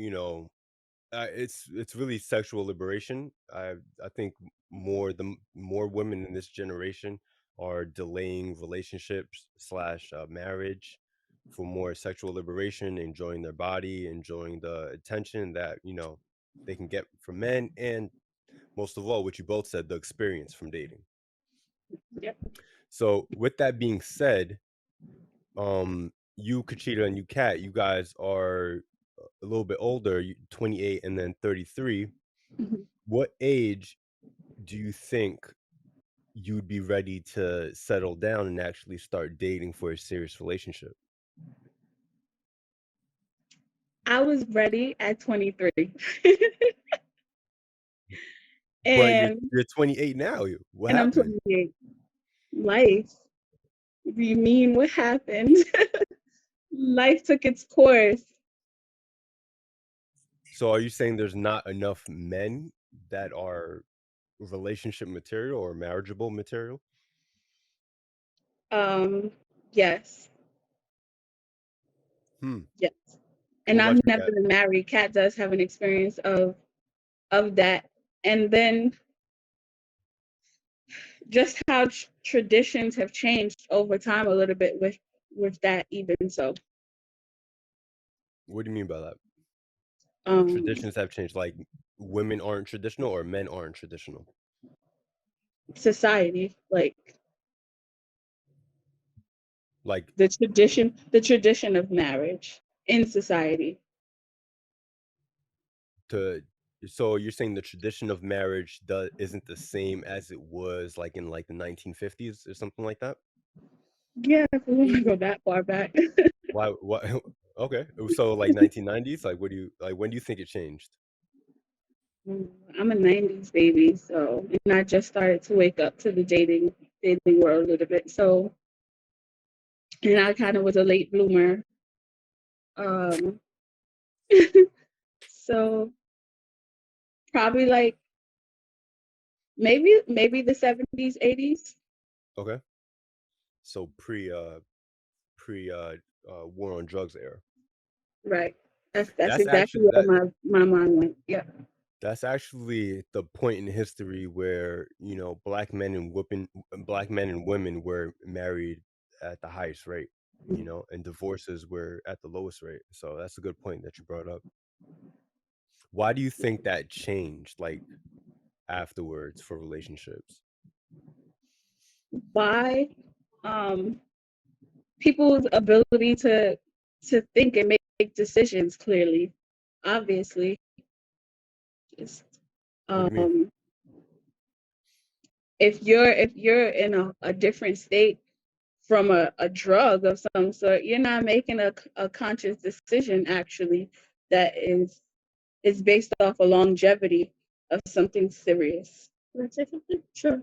it's really sexual liberation. I think the more women in this generation are delaying relationships slash marriage for more sexual liberation, enjoying their body, enjoying the attention that they can get from men, and most of all, what you both said, the experience from dating. Yep. So with that being said, you, Kachita, and you, Kat, you guys are a little bit older, 28 and then 33. Mm-hmm. What age do you think you'd be ready to settle down and actually start dating for a serious relationship? I was ready at 23. But and you're 28 now. What I'm happened? 28. Life. Do you mean what happened? Life took its course. So are you saying there's not enough men that are relationship material or marriageable material? Yes. Yes. And What about I've you, never Kat? been married. Kat does have an experience of that. And then just how traditions have changed over time a little bit with that even so. What do you mean by that? Um, Traditions have changed, like women aren't traditional or men aren't traditional? society, like Like the tradition of marriage in society. to So you're saying the tradition of marriage isn't the same as it was like in like the 1950s or something like that? Yeah, if we want to go that far back. Why? What? Okay. So like 1990s. Like, what do you like? When do you think it changed? I'm a 90s baby, so, and I just started to wake up to the dating world a little bit. So, and I kind of was a late bloomer. Um, so probably like maybe the 70s, 80s. Okay. So pre war on drugs era. Right. That's That's exactly actually where my mind went. Yeah. that's actually the point in history where black men and women were married at the highest rate, and divorces were at the lowest rate. So that's a good point that you brought up. Why do you think that changed, like afterwards, for relationships? Why? People's ability to think and make decisions clearly, obviously. Just What do you mean? um, if you're in a different state from a drug of some sort, you're not making a conscious decision actually that is based off a longevity of something serious. Can I say something? Sure.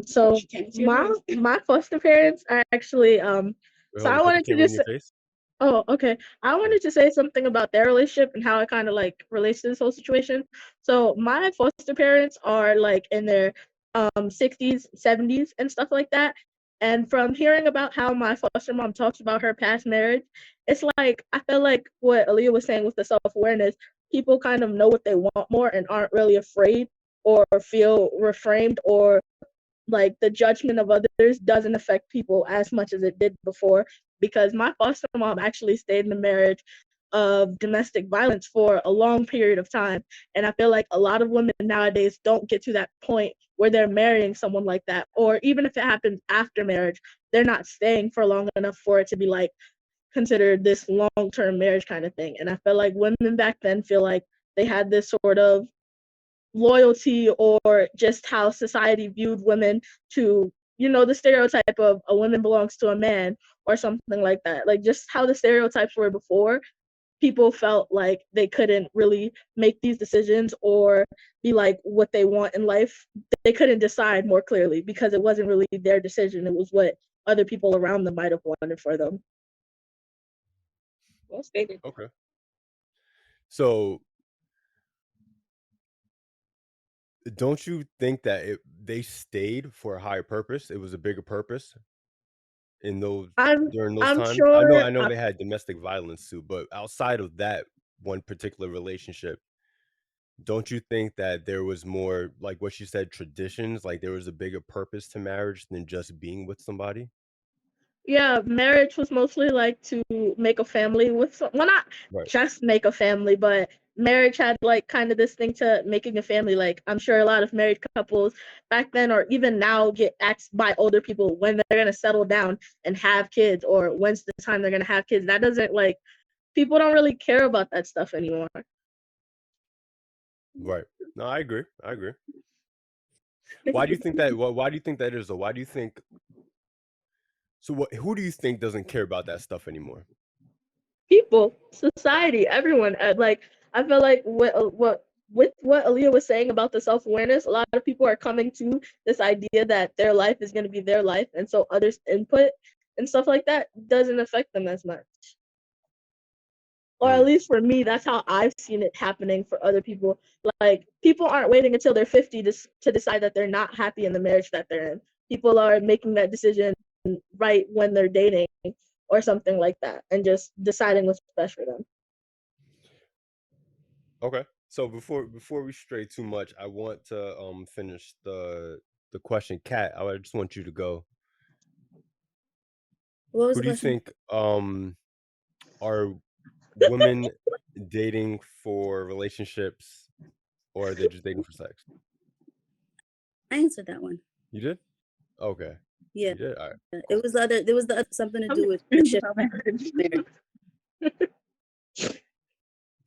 So my foster parents are actually Wait, so hold on, I put the wanted to camera in just your face. Oh, okay. I Yeah. wanted to say something about their relationship and how it kind of like relates to this whole situation. So my foster parents are like in their 60s, 70s and stuff like that. And from hearing about how my foster mom talks about her past marriage, it's like I feel like what Aaliyah was saying with the self-awareness, people kind of know what they want more and aren't really afraid or feel reframed, or like the judgment of others doesn't affect people as much as it did before, because my foster mom actually stayed in a marriage of domestic violence for a long period of time, and I feel like a lot of women nowadays don't get to that point where they're marrying someone like that, or even if it happens after marriage, they're not staying for long enough for it to be like considered this long-term marriage kind of thing. And I feel like women back then feel like they had this sort of loyalty, or just how society viewed women, to the stereotype of a woman belongs to a man or something like that, like just how the stereotypes were before. People felt like they couldn't really make these decisions or be like what they want in life. They couldn't decide more clearly because it wasn't really their decision, it was what other people around them might have wanted for them. Well stated. Okay. So don't you think that they stayed for a higher purpose? It was a bigger purpose in those i'm during those i'm times. I know, sure I know they had domestic violence too, but outside of that one particular relationship, don't you think that there was more, like what you said, traditions? Like there was a bigger purpose to marriage than just being with somebody? Yeah, marriage was mostly like to make a family with well, not Right. just make a family, but marriage had like kind of this thing to making a family. Like I'm sure a lot of married couples back then or even now get asked by older people when they're gonna settle down and have kids, or when's the time they're gonna have kids. That doesn't like people don't really care about that stuff anymore. Right. No, I agree. I agree. Why do you think that? Why do you think that is? Though? Why do you think? So, who do you think doesn't care about that stuff anymore? People, society, everyone. Like I feel like what with what Aaliyah was saying about the self-awareness, a lot of people are coming to this idea that their life is going to be their life, and so others' input and stuff like that doesn't affect them as much. Or at Mm, least for me, that's how I've seen it happening for other people. Like people aren't waiting until they're 50 to decide that they're not happy in the marriage that they're in. People are making that decision right when they're dating or something like that, and just deciding what's best for them. okay. So before we stray too much, I want to finish the question. Kat, I just want you to go. What was Who the do you question? think are women dating for relationships, or are they just dating for sex? I answered that one. You did? Okay. Yeah. You did? All right. It Cool. was the other. There was the other something to do with shit,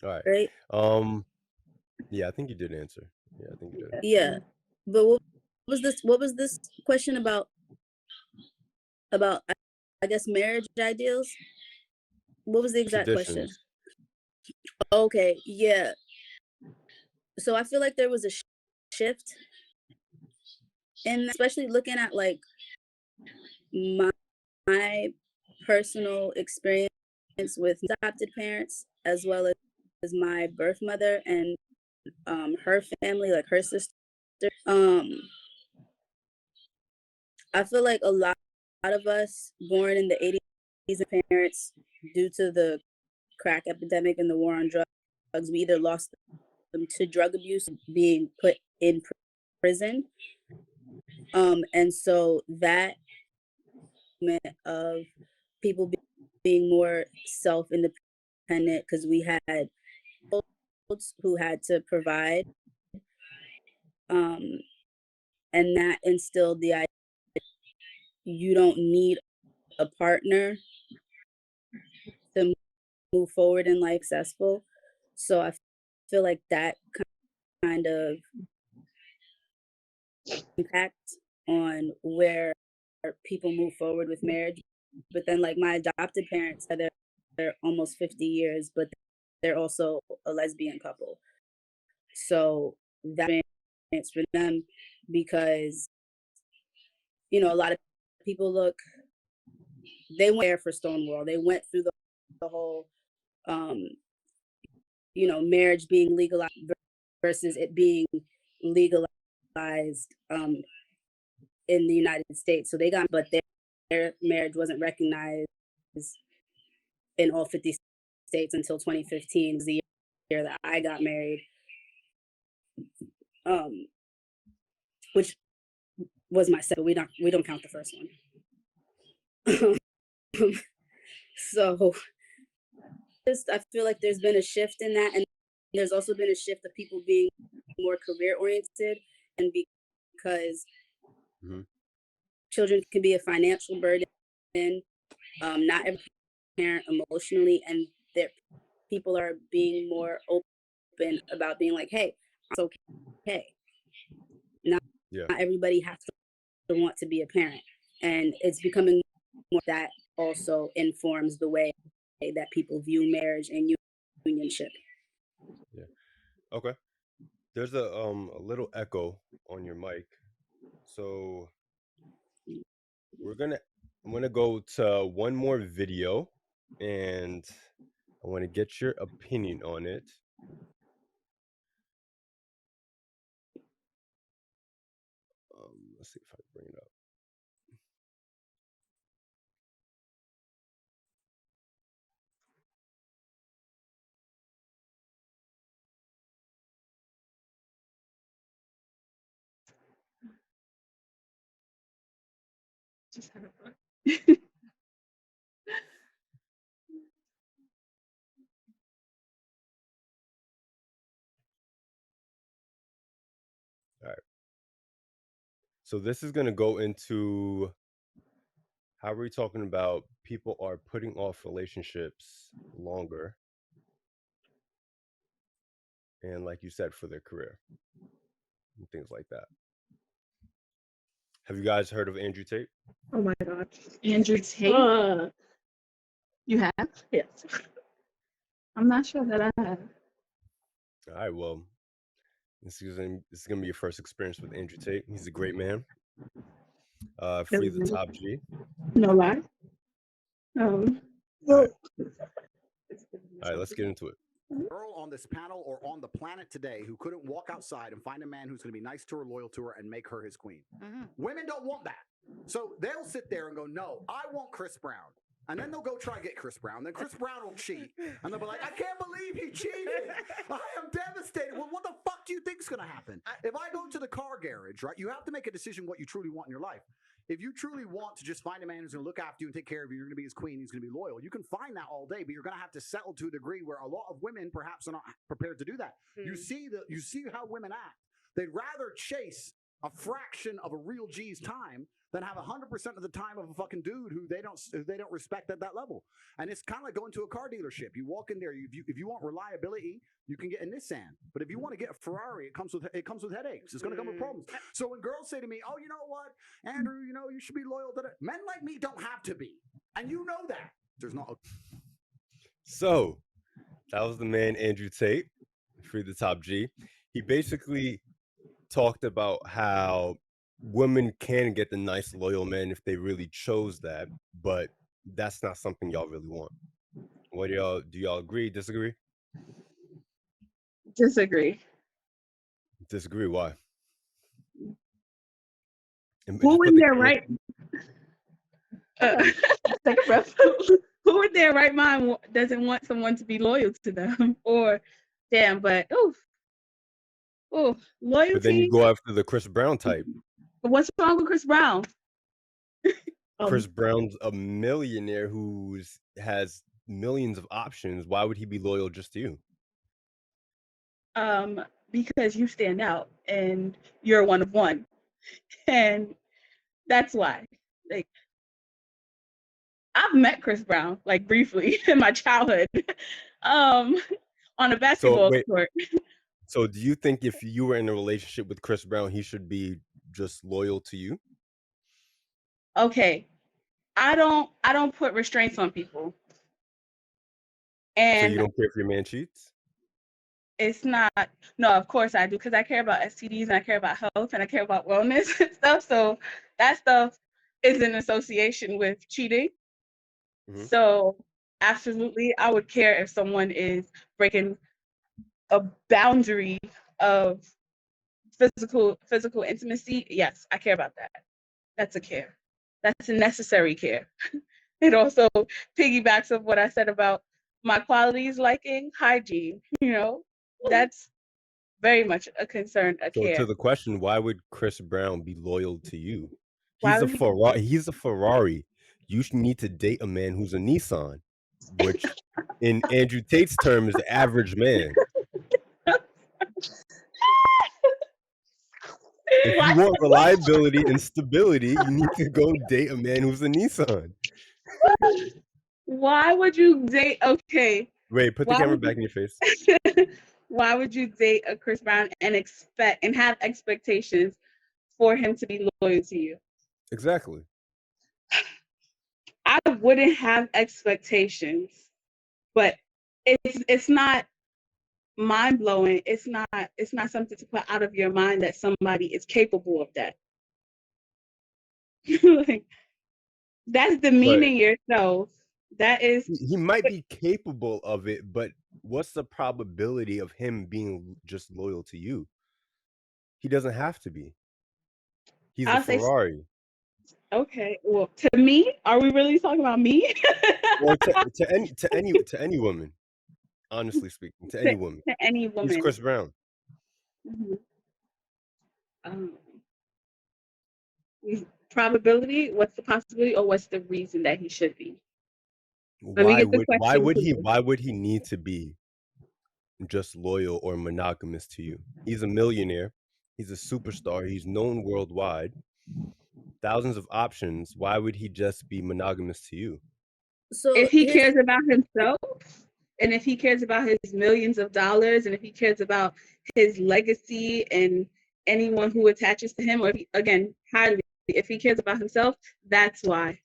All right. right? Yeah, I think you did answer. Yeah, I think you did. Yeah, but what was this? What was this question about? About I guess marriage ideals. What was the exact question? Traditions. Okay, yeah. So I feel like there was a shift, and especially looking at like my personal experience with adopted parents as well as my birth mother and her family, like her sister. Um, I feel like a lot of us born in the 80s and parents, due to the crack epidemic and the war on drugs, we either lost them to drug abuse, being put in prison. And so that of people being more self-independent because we had who had to provide, and that instilled the idea you don't need a partner to move forward in life successful. So I feel like that kind of impact on where people move forward with marriage. But then like my adopted parents, they're almost 50 years, but they're also a lesbian couple. So that experience for them, because a lot of people they went there for Stonewall. They went through the whole marriage being legalized versus it being legalized in the United States. So they got, but their marriage wasn't recognized in all 50 states until 2015, the year that I got married, which was my second. We don't count the first one. So I feel like there's been a shift in that, and there's also been a shift of people being more career oriented, and because children can be a financial burden, not every parent emotionally, and people are being more open about being like, hey, it's okay. Not everybody has to want to be a parent, and it's becoming more that also informs the way that people view marriage and unionship. Yeah. Okay. There's a little echo on your mic, so I'm gonna go to one more video, and I want to get your opinion on it. Let's see if I can bring it up. Just have fun. All right. So this is gonna go into how we're talking about people are putting off relationships longer, and like you said, for their career and things like that. Have you guys heard of Andrew Tate? Oh my God. Andrew Tate? You have? Yes. I'm not sure that I have. All right, well, this is gonna be your first experience with Andrew Tate. He's a great man. Free the top G. No lie. All right. All right, let's get into it. Girl on this panel or on the planet today who couldn't walk outside and find a man who's going to be nice to her, loyal to her, and make her his queen. Women don't want that. So they'll sit there and go, no, I want Chris Brown. And then they'll go try to get Chris Brown. Then Chris Brown will cheat. And they'll be like, I can't believe he cheated. I am devastated. Well, what the fuck do you think is going to happen? If I go to the car garage, right, you have to make a decision what you truly want in your life. If you truly want to just find a man who's going to look after you and take care of you, you're going to be his queen, he's going to be loyal. You can find that all day, but you're going to have to settle to a degree where a lot of women perhaps are not prepared to do that. You see how women act. They'd rather chase a fraction of a real G's time than have 100% of the time of a fucking dude who they don't respect at that level. And it's kind of like going to a car dealership. You walk in there, if you want reliability, you can get a Nissan. But if you want to get a Ferrari, it comes with headaches. It's going to come with problems. So when girls say to me, "Oh, you know what, Andrew, you should be loyal to that," men like me don't have to be, and you know that. There's not. So that was the man Andrew Tate, Free the Top G. He basically talked about how women can get the nice loyal men if they really chose that, but that's not something y'all really want. What do y'all agree, disagree? Disagree. Disagree, why? Who in their right Take a breath. who in their right mind doesn't want someone to be loyal to them? Or damn, but loyalty. But then you go after the Chris Brown type. What's wrong with Chris Brown? Chris Brown's a millionaire who has millions of options. Why would he be loyal just to you? Because you stand out and you're one of one. And that's why. Like, I've met Chris Brown, like, briefly in my childhood, on a basketball court. So do you think if you were in a relationship with Chris Brown, he should be just loyal to you? Okay. I don't put restraints on people. And so you don't care if your man cheats? It's not, no, of course I do, because I care about STDs and I care about health and I care about wellness and stuff. So that stuff is in association with cheating. Mm-hmm. So absolutely, I would care if someone is breaking a boundary of physical intimacy. Yes, I care about that. That's a care. That's a necessary care. It also piggybacks of what I said about my qualities, liking hygiene. That's very much a concern, a care. So to the question, why would Chris Brown be loyal to you? He's a Ferrari. You need to date a man who's a Nissan, which in Andrew Tate's term is the average man. If you want reliability and stability, you need to go date a man who's a Nissan. Why would you date? Okay. Wait, put the camera back in your face. Why would you date a Chris Brown and have expectations for him to be loyal to you? Exactly. I wouldn't have expectations, but it's not mind blowing. It's not something to put out of your mind that somebody is capable of that. Like, that's demeaning yourself. That is. He might be capable of it, but what's the probability of him being just loyal to you? He doesn't have to be. He's a Ferrari. Okay, well, to me, are we really talking about me? Or to any woman, honestly speaking, to any woman. To any woman. He's Chris Brown. Mm-hmm. Probability? What's the possibility, or what's the reason that he should be? Why would he need to be just loyal or monogamous to you? He's a millionaire. He's a superstar. He's known worldwide. Thousands of options. Why would he just be monogamous to you? So if he cares about himself, and if he cares about his millions of dollars, and if he cares about his legacy and anyone who attaches to him, or if he cares about himself, that's why.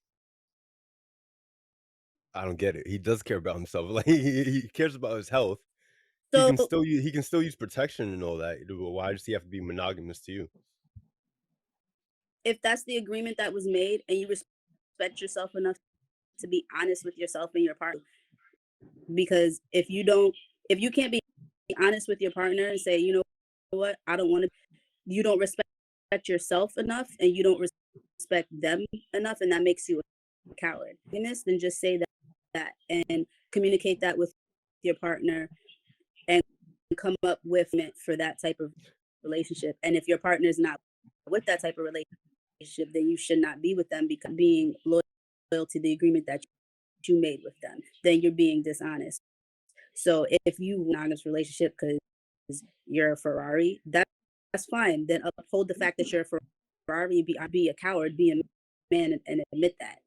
I don't get it. He does care about himself. Like he cares about his health. So he can still use protection and all that. Why does he have to be monogamous to you? If that's the agreement that was made and you respect yourself enough to be honest with yourself and your partner, because if you can't be honest with your partner and say, you know what, I don't want to, you don't respect yourself enough and you don't respect them enough, and that makes you a coward. Then just say that and communicate that with your partner and come up with it for that type of relationship. And if your partner is not with that type of relationship, then you should not be with them, because being loyal to the agreement that you made with them, then you're being dishonest. So if you want a relationship because you're a Ferrari, that's that's fine. Then uphold the fact that you're a Ferrari, be a coward, be a man, and admit that.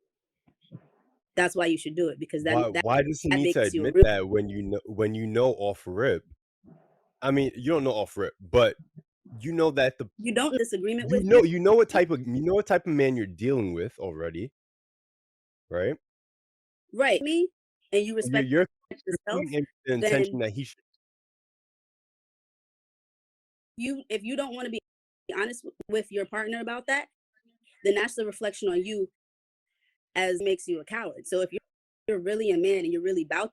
That's why you should do it, because Why does he that need to makes you a admit real. that when you know off rip? I mean, you don't know off rip, but you know that You don't disagreement with me. you know what type of man you're dealing with already, right? Right, me, and you respect You're yourself. putting in the Then intention that he should. if you don't want to be honest with your partner about that, then that's the reflection on you as makes you a coward. So if you're really a man and you're really about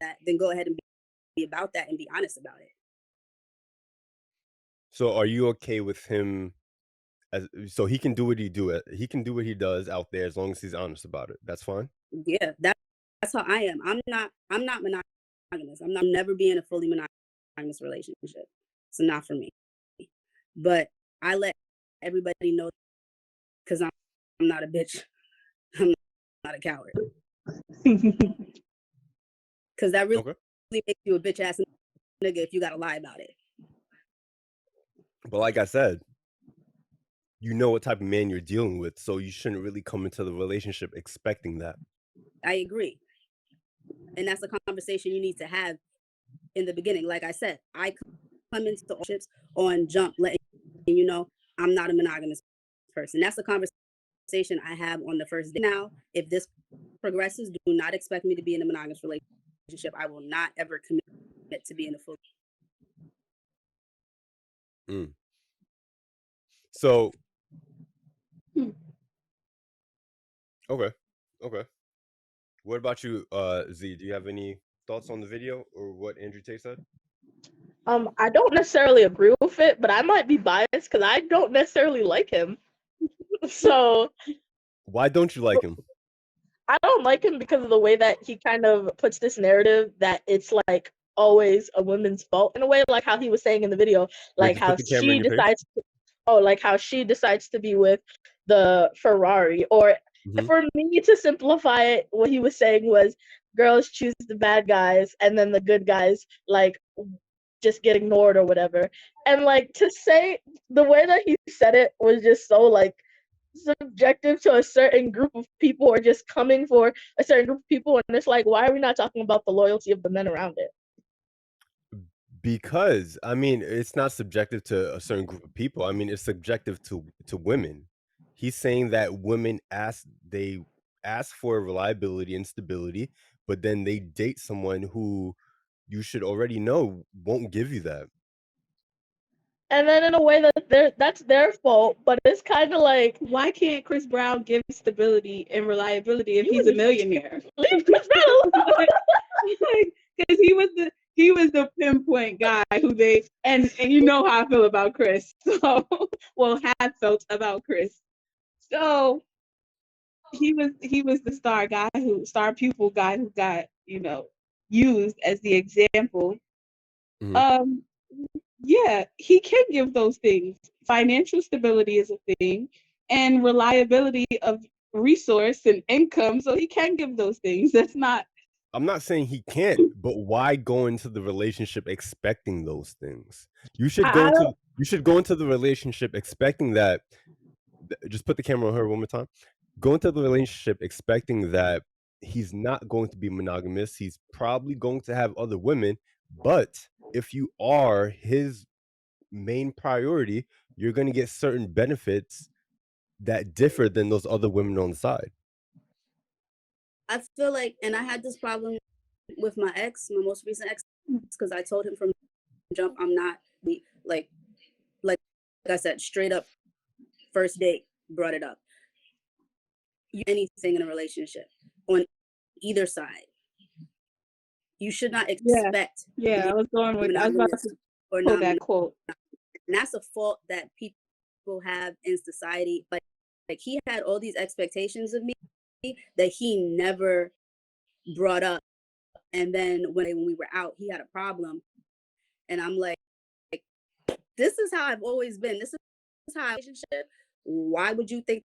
that, then go ahead and be about that and be honest about it. So are you okay with him so he can do what he does out there as long as he's honest about it? That's fine? Yeah, that's how I am. I'm not monogamous. I'm never be in a fully monogamous relationship. It's not for me. But I let everybody know, because I'm not a bitch. I'm not a coward. Because that really makes you a bitch ass nigga if you gotta lie about it. But like I said, you know what type of man you're dealing with, so you shouldn't really come into the relationship expecting that. I agree. And that's a conversation you need to have in the beginning. Like I said, I come into relationships on jump, letting you know I'm not a monogamous person. That's a conversation I have on the first day. Now, if this progresses, do not expect me to be in a monogamous relationship. I will not ever commit to being a full. So okay. What about you, Z? Do you have any thoughts on the video or what Andrew Tate said? I don't necessarily agree with it, but I might be biased because I don't necessarily like him. So why don't you like him? I don't like him because of the way that he kind of puts this narrative that it's like always a woman's fault in a way, like how he was saying in the video, like how she decides to be with the Ferrari. Or for me to simplify it, what he was saying was girls choose the bad guys and then the good guys like just get ignored or whatever. And like to say the way that he said it was just so like subjective to a certain group of people, or just coming for a certain group of people, and it's like, why are we not talking about the loyalty of the men around it? Because I mean, it's not subjective to a certain group of people. I mean, it's subjective to women. He's saying that women ask for reliability and stability, but then they date someone who you should already know won't give you that. And then in a way that's their fault, but it's kind of like, why can't Chris Brown give stability and reliability if he's a millionaire? Leave Chris Brown alone. Because he was the pinpoint guy who and you know how I feel about Chris. So had felt about Chris. So he was the star pupil guy who got, used as the example. Yeah, he can give those things. Financial stability is a thing, and reliability of resource and income. So he can give those things. That's not. I'm not saying he can't, but why go into the relationship expecting those things? You should go into the relationship expecting that. Just put the camera on her one more time. Go into the relationship expecting that he's not going to be monogamous. He's probably going to have other women, but if you are his main priority, you're going to get certain benefits that differ than those other women on the side. I feel like, and I had this problem with my most recent ex, because I told him from jump, I'm not like I said, straight up first date, brought it up. Anything in a relationship on either side, you should not expect. I was about to pull that quote. And that's a fault that people have in society. Like he had all these expectations of me that he never brought up. And then when we were out, he had a problem. And I'm like, this is how I've always been. This is how I relationship. Why would you think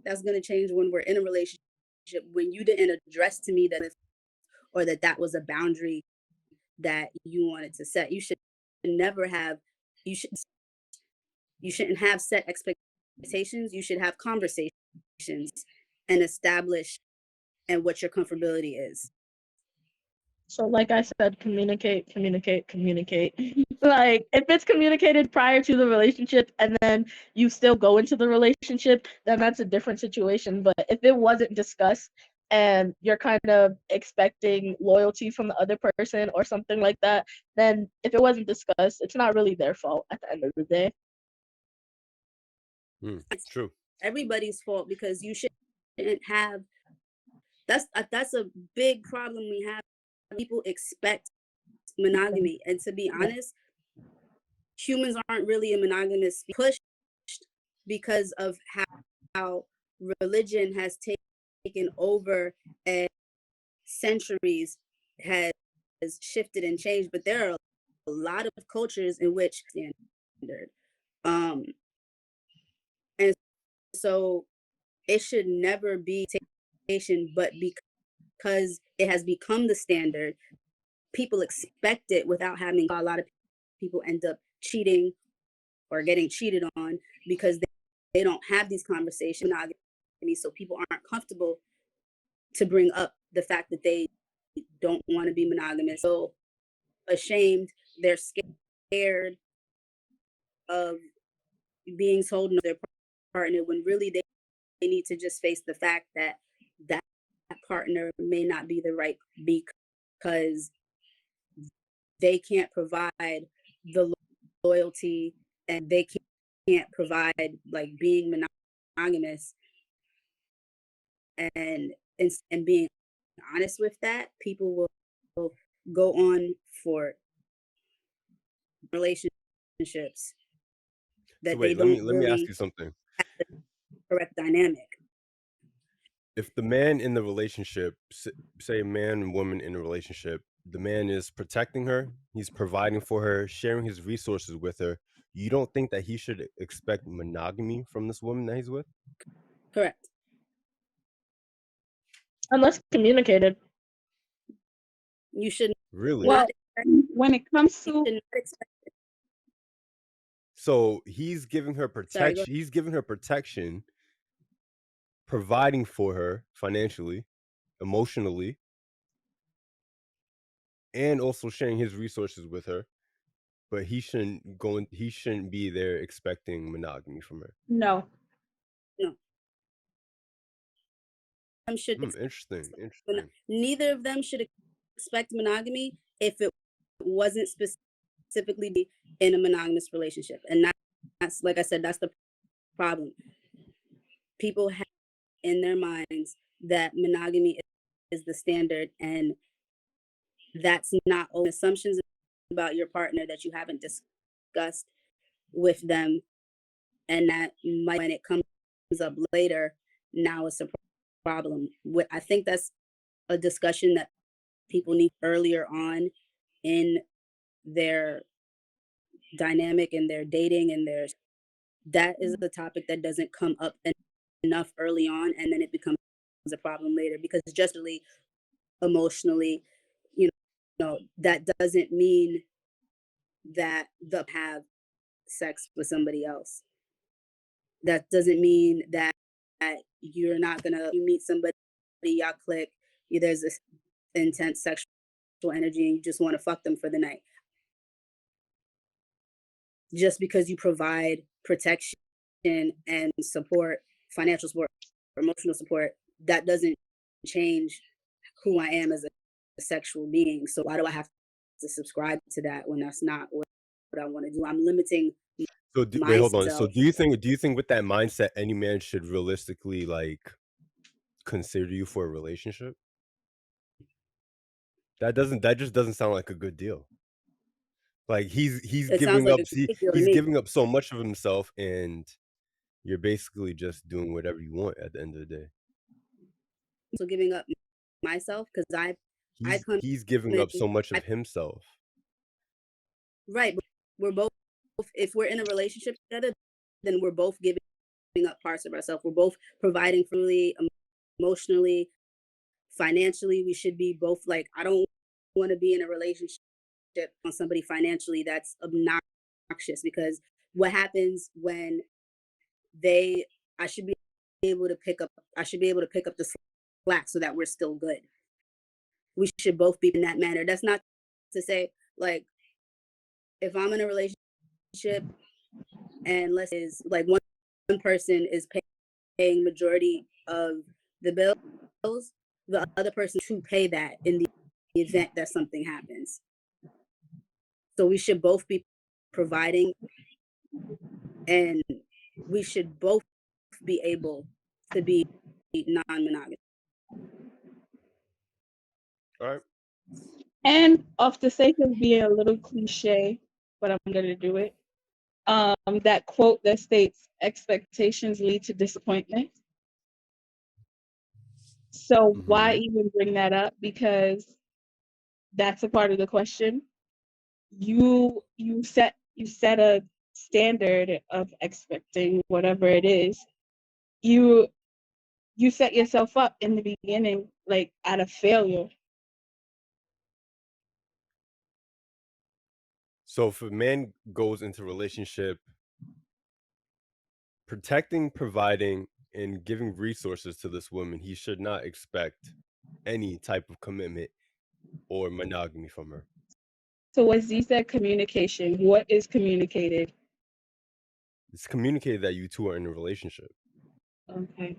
that's going to change when we're in a relationship, when you didn't address to me that was a boundary that you wanted to set? You should never have, You shouldn't have set expectations. You should have conversations and establish and what your comfortability is. So, like I said, communicate. Like, if it's communicated prior to the relationship and then you still go into the relationship, then that's a different situation. But if it wasn't discussed and you're kind of expecting loyalty from the other person or something like that, then if it wasn't discussed, it's not really their fault at the end of the day. True. Everybody's fault, because you shouldn't have. That's a big problem we have. People expect monogamy, and to be honest, humans aren't really a monogamous pushed because of how religion has taken over and centuries has shifted and changed. But there are a lot of cultures in which standard, and so it should never be taken, but because it has become the standard, people expect it without having. A lot of people end up cheating or getting cheated on because they don't have these conversations. So people aren't comfortable to bring up the fact that they don't want to be monogamous. So ashamed, they're scared of being told no their partner, when really they need to just face the fact that that partner may not be the right, because they can't provide the loyalty, and they can't provide like being monogamous, and being honest with that. People will go on for relationships that So wait, they don't let me ask really you something. have the correct dynamic. If the man in the relationship, say a man and woman in a relationship, the man is protecting her, he's providing for her, sharing his resources with her, you don't think that he should expect monogamy from this woman that he's with? Correct. Unless communicated. You should Really? Well, when it comes to So he's giving her Sorry, protection. He's giving her protection, providing for her financially, emotionally, and also sharing his resources with her. But he shouldn't be there expecting monogamy from her. no. should Interesting. Neither of them should expect monogamy if it wasn't specifically in a monogamous relationship. And that's, like I said, that's the problem. People have in their minds that monogamy is the standard, and that's not all. Assumptions about your partner that you haven't discussed with them, and that might, when it comes up later, now it's a problem. I think that's a discussion that people need earlier on in their dynamic and their dating and that is a topic that doesn't come up enough early on, and then it becomes a problem later, because just really emotionally, you know, that doesn't mean that they'll have sex with somebody else. That doesn't mean that you're not gonna, you meet somebody, y'all click, there's this intense sexual energy, and you just want to fuck them for the night. Just because you provide protection and support, financial support, emotional support, that doesn't change who I am as a sexual being. So why do I have to subscribe to that when that's not what I want to do? I'm limiting Wait, hold on. So do you think with that mindset, any man should realistically like consider you for a relationship? That just doesn't sound like a good deal. Like he's giving up he's giving up so much of himself, and you're basically just doing whatever you want at the end of the day. So giving up myself, because he's giving up so much of himself. Right, but we're both, if we're in a relationship together, then we're both giving up parts of ourselves. We're both providing fully, emotionally, financially. We should be both like, I don't want to be in a relationship on somebody financially that's obnoxious, because what happens when I should be able to pick up the slack so that we're still good. We should both be in that manner. That's not to say, like, if I'm in a relationship and let's say is like one person is paying majority of the bills, the other person should pay that in the event that something happens. So we should both be providing, and we should both be able to be non-monogamous. All right. And off the sake of being a little cliche, but I'm gonna do it. That quote that states expectations lead to disappointment. So why even bring that up? Because that's a part of the question. You set a standard of expecting whatever it is. You set yourself up in the beginning like at a failure. So if a man goes into a relationship protecting, providing, and giving resources to this woman, he should not expect any type of commitment or monogamy from her. So what Z said, communication. What is communicated? It's communicated that you two are in a relationship. Okay.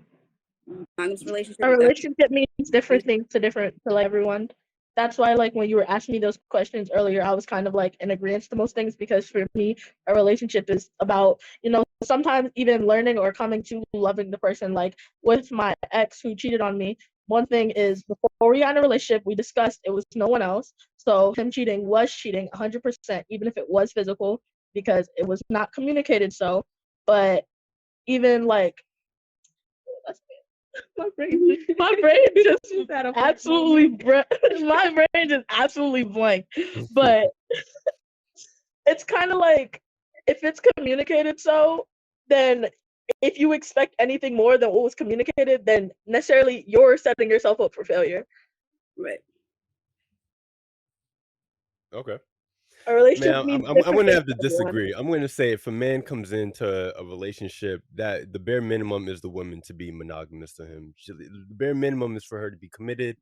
Relationship. A relationship means different things to like everyone. That's why, like, when you were asking me those questions earlier, I was kind of like in agreement to most things, because for me, a relationship is about, sometimes even learning or coming to loving the person. Like with my ex who cheated on me, one thing is, before we got in a relationship, we discussed it was no one else. So him cheating was cheating 100%, even if it was physical, because it was not communicated so. But even like, my brain just absolutely my brain just absolutely blank. But it's kind of like, if it's communicated so, then if you expect anything more than what was communicated, then necessarily you're setting yourself up for failure. Right. Okay. A relationship Man, I'm going to have to disagree. I'm going to say if a man comes into a relationship, that the bare minimum is the woman to be monogamous to him. The bare minimum is for her to be committed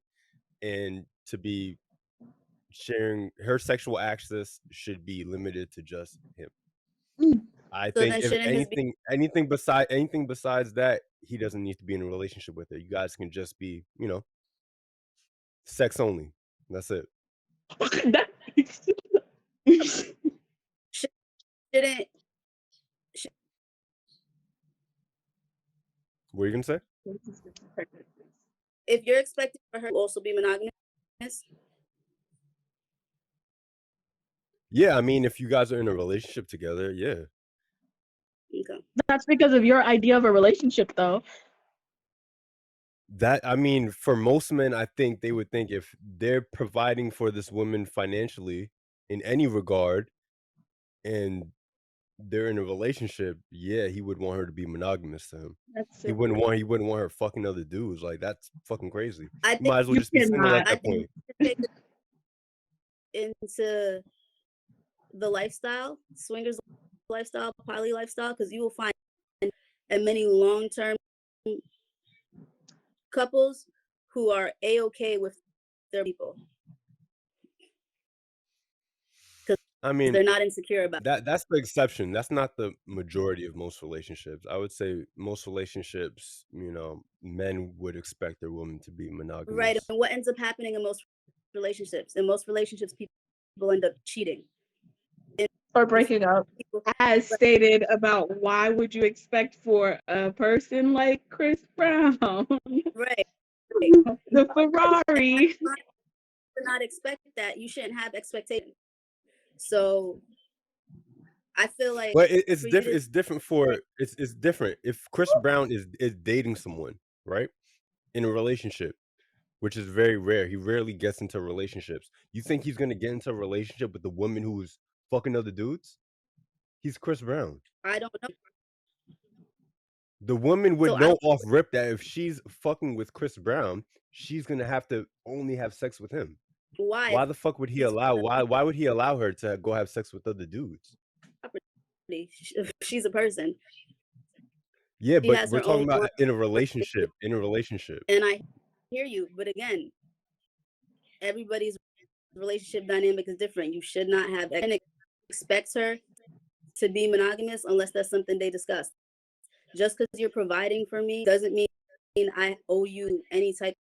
and to be sharing. Her sexual access should be limited to just him. I So think then if shouldn't anything besides that, he doesn't need to be in a relationship with her. You guys can just be, sex only. That's it. shouldn't What are you gonna say? if you're expecting for her to also be monogamous? Yeah, I mean, if you guys are in a relationship together, yeah. Okay. That's because of your idea of a relationship, though. That, I mean, for most men, I think they would think if they're providing for this woman financially in any regard and they're in a relationship, yeah, he would want her to be monogamous to him. He wouldn't want her fucking other dudes. Like, that's fucking crazy. You might as well just be single at that point. Into the lifestyle, swingers lifestyle, poly lifestyle, because you will find in many long-term couples who are a-okay with their people. I mean, they're not insecure about that's the exception. That's not the majority of most relationships. I would say most relationships, men would expect their woman to be monogamous. Right. And what ends up happening in most relationships? In most relationships, people end up cheating. Or breaking up. As stated about why would you expect for a person like Chris Brown? Right. The Ferrari. To not expect that, you shouldn't have expectations. So I feel like, but it's different. It's different it's different if Chris Brown is dating someone, right, in a relationship, which is very rare. He rarely gets into relationships. You think he's gonna get into a relationship with the woman who's fucking other dudes? He's Chris Brown. I don't know. The woman would know off rip that if she's fucking with Chris Brown, she's gonna have to only have sex with him. Why? Why the fuck would he allow? Why would he allow her to go have sex with other dudes? She's a person. Yeah, She but has we're her talking own about world. in a relationship. In a relationship. And I hear you, but again, everybody's relationship dynamic is different. You should not have and expect her to be monogamous unless that's something they discuss. Just because you're providing for me doesn't mean I owe you any type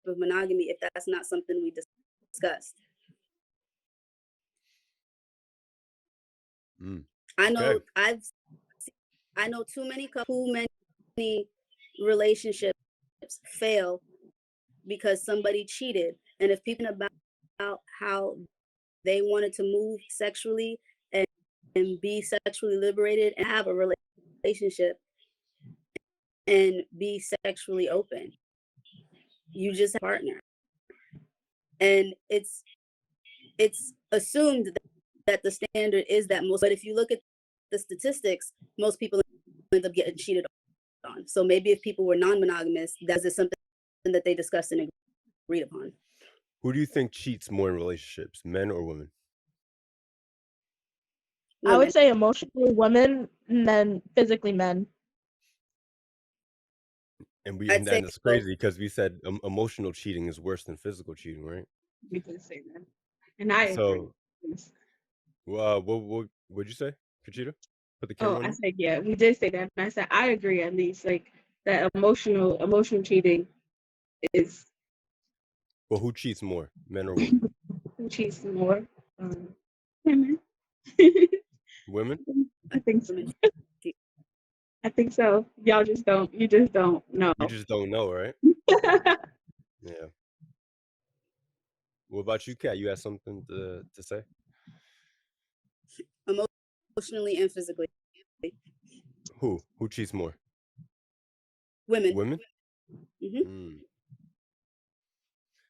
of monogamy if that's not something we discussed. I know Okay. I know too many relationships fail because somebody cheated. And if people about how they wanted to move sexually and be sexually liberated and have a relationship and be sexually open, you just have a partner. And it's assumed that the standard is that most, but if you look at the statistics, most people end up getting cheated on. So maybe if people were non-monogamous, that is something that they discussed and agreed upon. Who do you think cheats more in relationships, men or women? I would say emotionally women and then physically men. And that's crazy because we said emotional cheating is worse than physical cheating, right? We did say that, and I agree. What'd you say, Kachita? Put the camera on. I said yeah, we did say that, and I said I agree at least like that emotional cheating is. Well, who cheats more, men or women? Who cheats more? Women. Women? I think so. I think so. Y'all just don't. You just don't know. You just don't know, right? Yeah. What about you, Kat? You have something to say? Emotionally and physically. Who cheats more? Women. Women? Mm-hmm.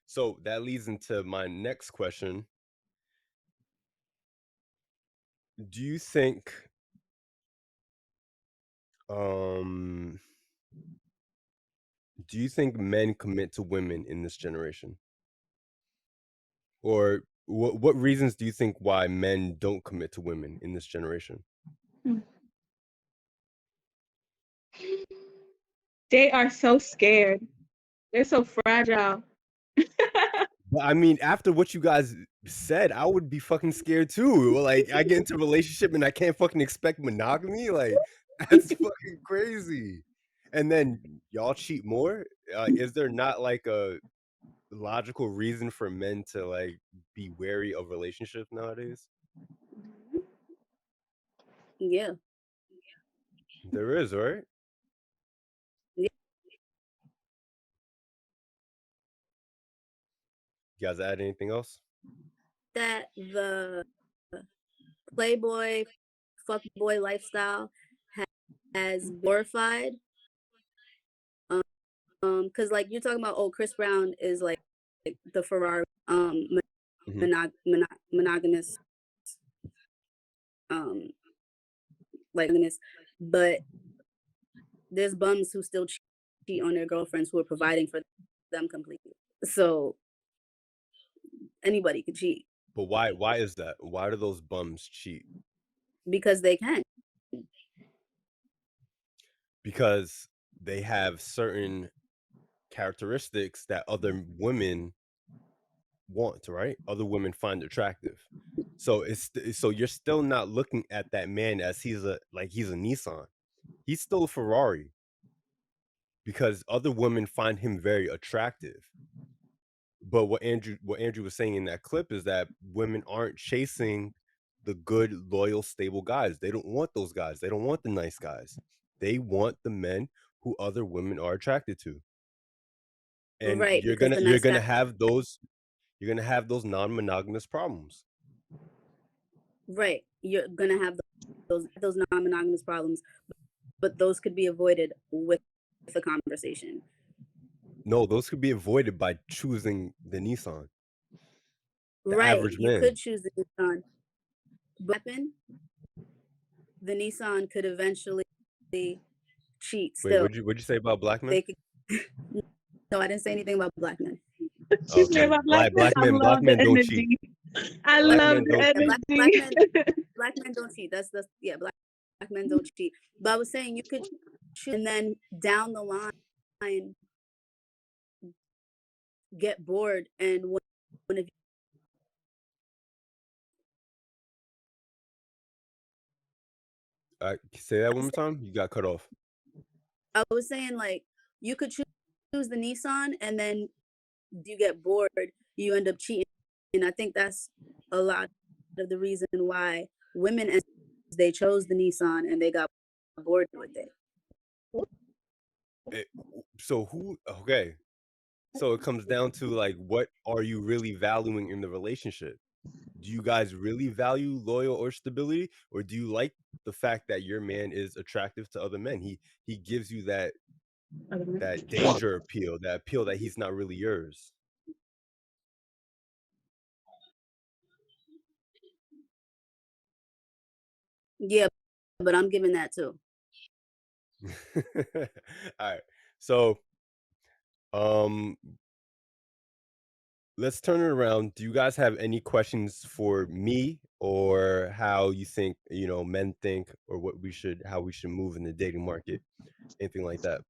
So that leads into my next question. Do you think men commit to women in this generation? Or what reasons do you think why men don't commit to women in this generation? They are so scared. They're so fragile. But I mean, after what you guys said, I would be fucking scared too. Like, I get into a relationship and I can't fucking expect monogamy. Like, that's fucking crazy. And then y'all cheat more. Is there not like a logical reason for men to like be wary of relationships nowadays? Yeah. There is, right? Yeah. You guys add anything else? That the playboy, fuckboy lifestyle has glorified. Because like you're talking about, Chris Brown is like the Ferrari, monogamous, but there's bums who still cheat on their girlfriends who are providing for them completely. So anybody could cheat. But why is that? Why do those bums cheat? Because they can. Because they have certain characteristics that other women want, right? Other women find attractive. So so you're still not looking at that man as he's a Nissan. He's still a Ferrari. Because other women find him very attractive. But what Andrew was saying in that clip is that women aren't chasing the good, loyal, stable guys. They don't want those guys. They don't want the nice guys. They want the men who other women are attracted to. And right, you're gonna have those non-monogamous problems. Right. You're gonna have those non-monogamous problems, but those could be avoided with a conversation. No, those could be avoided by choosing the Nissan. Right. You could choose the Nissan. But the Nissan could eventually cheat still. Wait, what'd you say about black men? No, I didn't say anything about black men. Okay. Black men don't cheat. I love the energy. Black men don't cheat. That's black men don't cheat. But I was saying you could choose, and then down the line get bored, and when if Say that one more time. You got cut off. I was saying, like, you could choose the Nissan, and then you get bored, you end up cheating. And I think that's a lot of the reason why women, they chose the Nissan and they got bored with it. Okay. So it comes down to, like, what are you really valuing in the relationship? Do you guys really value loyal or stability, or do you like the fact that your man is attractive to other men? He gives you that danger appeal, that appeal that he's not really yours. Yeah, but I'm giving that too. All right. So let's turn it around. Do you guys have any questions for me, or how you think, men think, or how we should move in the dating market? Anything like that?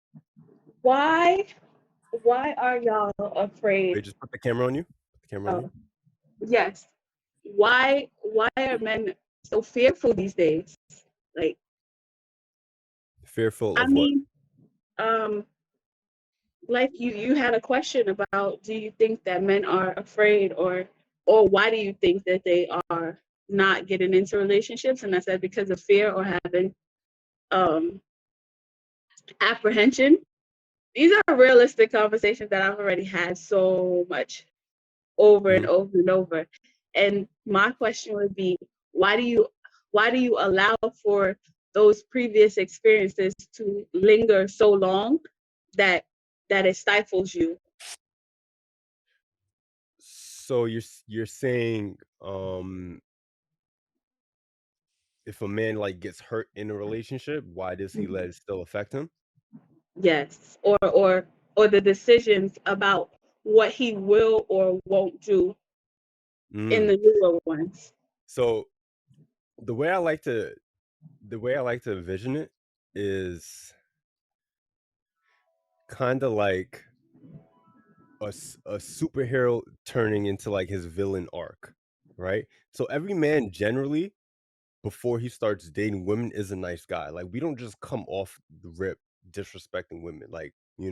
Why are y'all afraid? Wait, just put the camera on you. Put the camera on you. Yes. Why are men so fearful these days? Like, Fearful I of what? mean, like you had a question about, do you think that men are afraid, or why do you think that they are not getting into relationships? And I said because of fear or having apprehension. These are realistic conversations that I've already had so much over and over and over. And my question would be, why do you allow for those previous experiences to linger so long that it stifles you? So you're saying, if a man, like, gets hurt in a relationship, why does he let it still affect him? Yes. Or the decisions about what he will or won't do in the newer ones. So the way I like to envision it is kind of like a superhero turning into, like, his villain arc, right? So every man generally, before he starts dating women, is a nice guy. Like, we don't just come off the rip disrespecting women. Like, we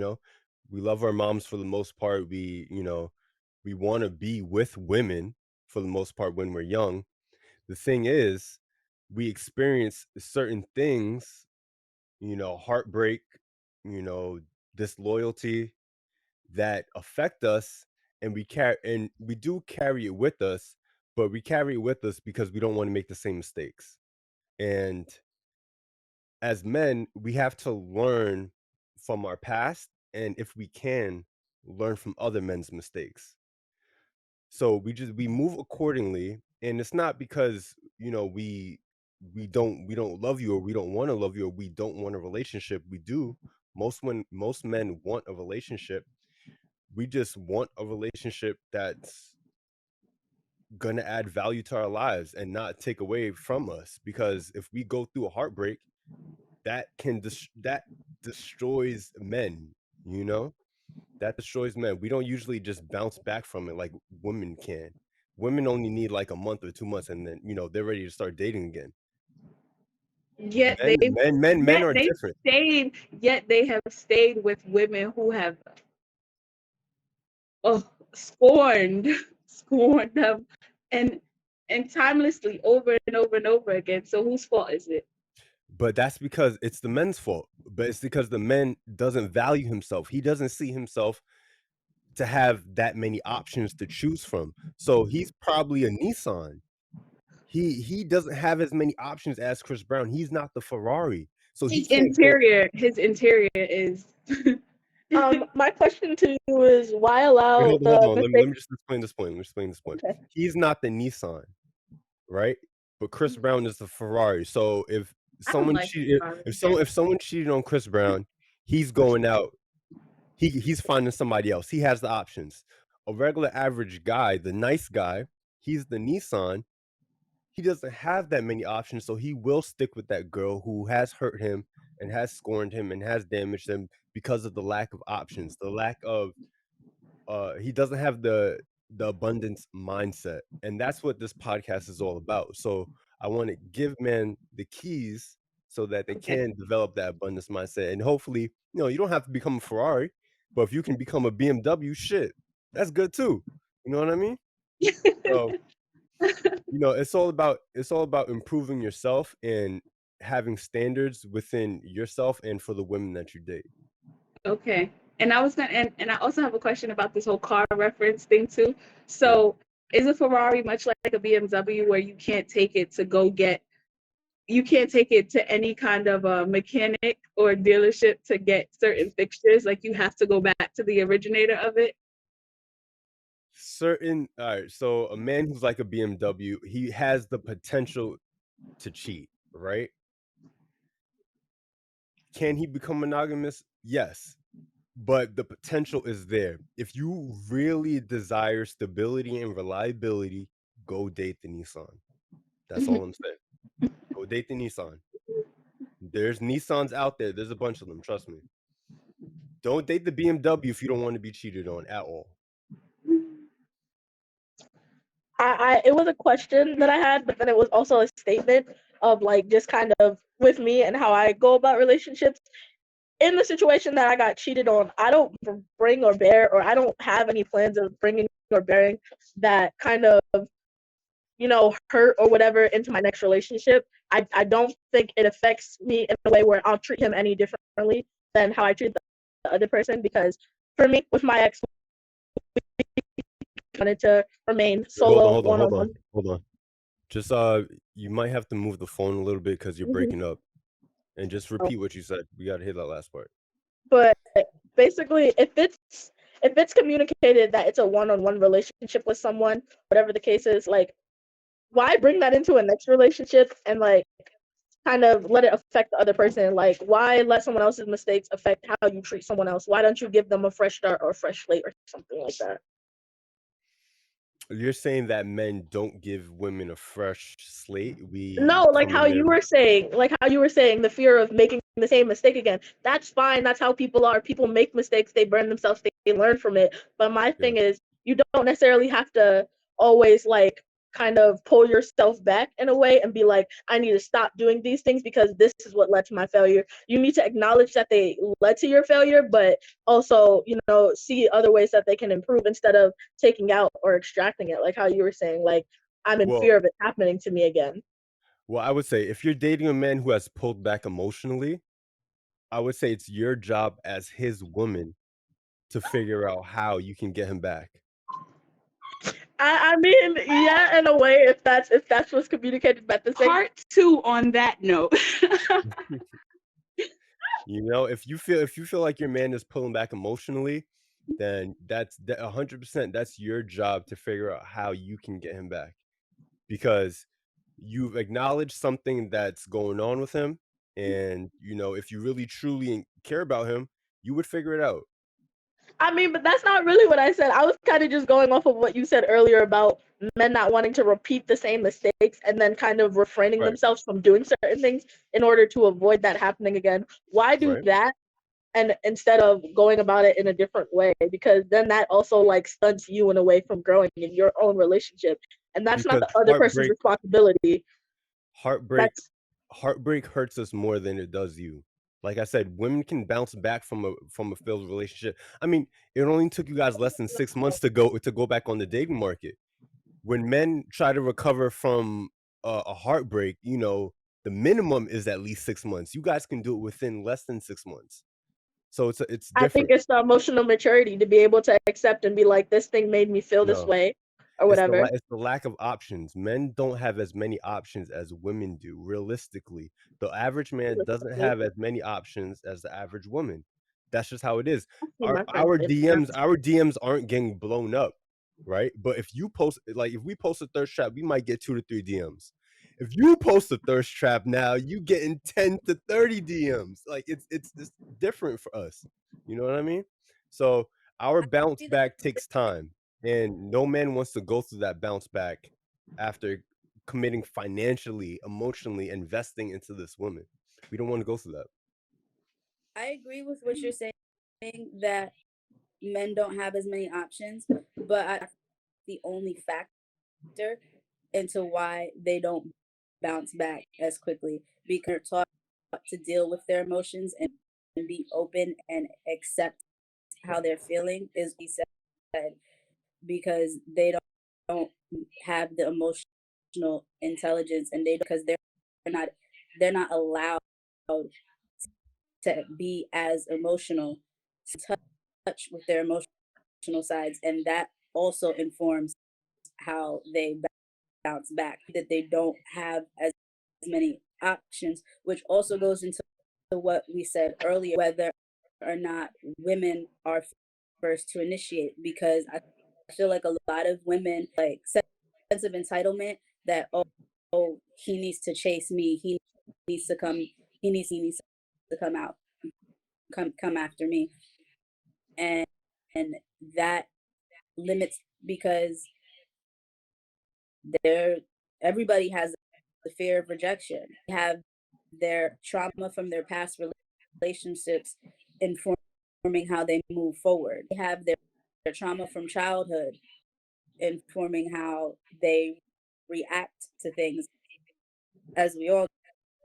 love our moms for the most part. We want to be with women for the most part when we're young. The thing is, we experience certain things, heartbreak, disloyalty, that affect us, and we do carry it with us, but we carry it with us because we don't want to make the same mistakes. And as men, we have to learn from our past, and if we can, learn from other men's mistakes. So we move accordingly, and it's not because, we don't love you, or we don't want to love you, or we don't want a relationship. We do. Most men want a relationship. We just want a relationship that's gonna add value to our lives and not take away from us. Because if we go through a heartbreak, that destroys men. That destroys men. We don't usually just bounce back from it like women can. Women only need like a month or 2 months, and then they're ready to start dating again. Yet Men are different. they have stayed with women who have scorned them, and timelessly, over and over and over again. So whose fault is it? But that's because it's the men's fault. But it's because the man doesn't value himself. He doesn't see himself to have that many options to choose from. So he's probably a Nissan. He doesn't have as many options as Chris Brown. He's not the Ferrari. So he can't his interior is My question to you is, why allow Wait, hold the on. Let mistakes? me just explain this point. Okay. He's not the Nissan, right? But Chris Brown is the Ferrari. So if I don't someone like cheated, Ferrari. if someone cheated on Chris Brown, he's going out. He's finding somebody else. He has the options. A regular average guy, the nice guy, he's the Nissan. he doesn't have that many options, so he will stick with that girl who has hurt him and has scorned him and has damaged him because of the lack of options, the lack of he doesn't have the abundance mindset. And that's what this podcast is all about. So I want to give men the keys so that they can develop that abundance mindset. And hopefully, you don't have to become a Ferrari, but if you can become a BMW, shit, that's good too. You know what I mean? So it's all about improving yourself and having standards within yourself and for the women that you date. Okay. And I was gonna and I also have a question about this whole car reference thing too. So is a Ferrari much like a BMW where you can't take it to any kind of a mechanic or dealership to get certain fixtures? Like you have to go back to the originator of it? All right, so a man who's like a BMW, he has the potential to cheat, right? Can he become monogamous? Yes, but the potential is there. If you really desire stability and reliability, go date the Nissan. That's all I'm saying. Go date the Nissan. There's Nissans out there. There's a bunch of them. Trust me. Don't date the BMW if you don't want to be cheated on at all. It was a question that I had, but then it was also a statement of like just kind of with me and how I go about relationships. In the situation that I got cheated on, I don't bring or bear, or I don't have any plans of bringing or bearing that kind of, hurt or whatever into my next relationship. I don't think it affects me in a way where I'll treat him any differently than how I treat the other person, because for me, with my ex, I wanted to remain solo, one-on-one. Hold on. Just you might have to move the phone a little bit because you're breaking up. And just repeat what you said. We got to hear that last part. But basically, if it's communicated that it's a one-on-one relationship with someone, whatever the case is, like, why bring that into a next relationship and like kind of let it affect the other person? Like, why let someone else's mistakes affect how you treat someone else? Why don't you give them a fresh start or a fresh slate or something like that? You're saying that men don't give women a fresh slate? No, like how you were saying, the fear of making the same mistake again. That's fine. That's how people are. People make mistakes. They burn themselves. They learn from it. But my thing is, you don't necessarily have to always like kind of pull yourself back in a way and be like, I need to stop doing these things because this is what led to my failure. You need to acknowledge that they led to your failure, but also, see other ways that they can improve instead of taking out or extracting it, like how you were saying, like, I'm in fear of it happening to me again. Well, I would say if you're dating a man who has pulled back emotionally, I would say it's your job as his woman to figure out how you can get him back. I mean, yeah, in a way, if that's what's communicated, but the same. Part 2 on that note. If you feel like your man is pulling back emotionally, then that's 100%. That's your job to figure out how you can get him back, because you've acknowledged something that's going on with him, and if you really truly care about him, you would figure it out. I mean, but that's not really what I said. I was kind of just going off of what you said earlier about men not wanting to repeat the same mistakes and then kind of refraining themselves from doing certain things in order to avoid that happening again. Why do that? And instead of going about it in a different way, because then that also like stunts you in a way from growing in your own relationship, and that's not the other person's responsibility. Heartbreak hurts us more than it does you. Like I said, women can bounce back from a failed relationship. I mean, it only took you guys less than 6 months to go back on the dating market. When men try to recover from a heartbreak, the minimum is at least 6 months. You guys can do it within less than 6 months. So it's different. I think it's the emotional maturity to be able to accept and be like, this thing made me feel this way or whatever. It's the lack of options. Men don't have as many options as women do. Realistically, the average man doesn't have as many options as the average woman. That's just how it is. Our DMs aren't getting blown up, right? But if we post a thirst trap, we might get 2 to 3 DMs. If you post a thirst trap now, you getting 10 to 30 DMs. Like it's different for us. You know what I mean? So our bounce back takes time, and no man wants to go through that bounce back after committing financially, emotionally, investing into this woman. We don't want to go through that. I agree with what you're saying, that men don't have as many options, but the only factor into why they don't bounce back as quickly, because they're taught to deal with their emotions and be open and accept how they're feeling, is he said, because they don't have the emotional intelligence, and because they're not allowed to be as emotional, to touch with their emotional sides, and that also informs how they bounce back, that they don't have as many options, which also goes into what we said earlier, whether or not women are first to initiate, because I feel like a lot of women like sense of entitlement that, oh, he needs to chase me, he needs to come, he needs to come out, come after me, and that limits, because everybody has the fear of rejection, have their trauma from their past relationships informing how they move forward. They have their trauma from childhood informing how they react to things, as we all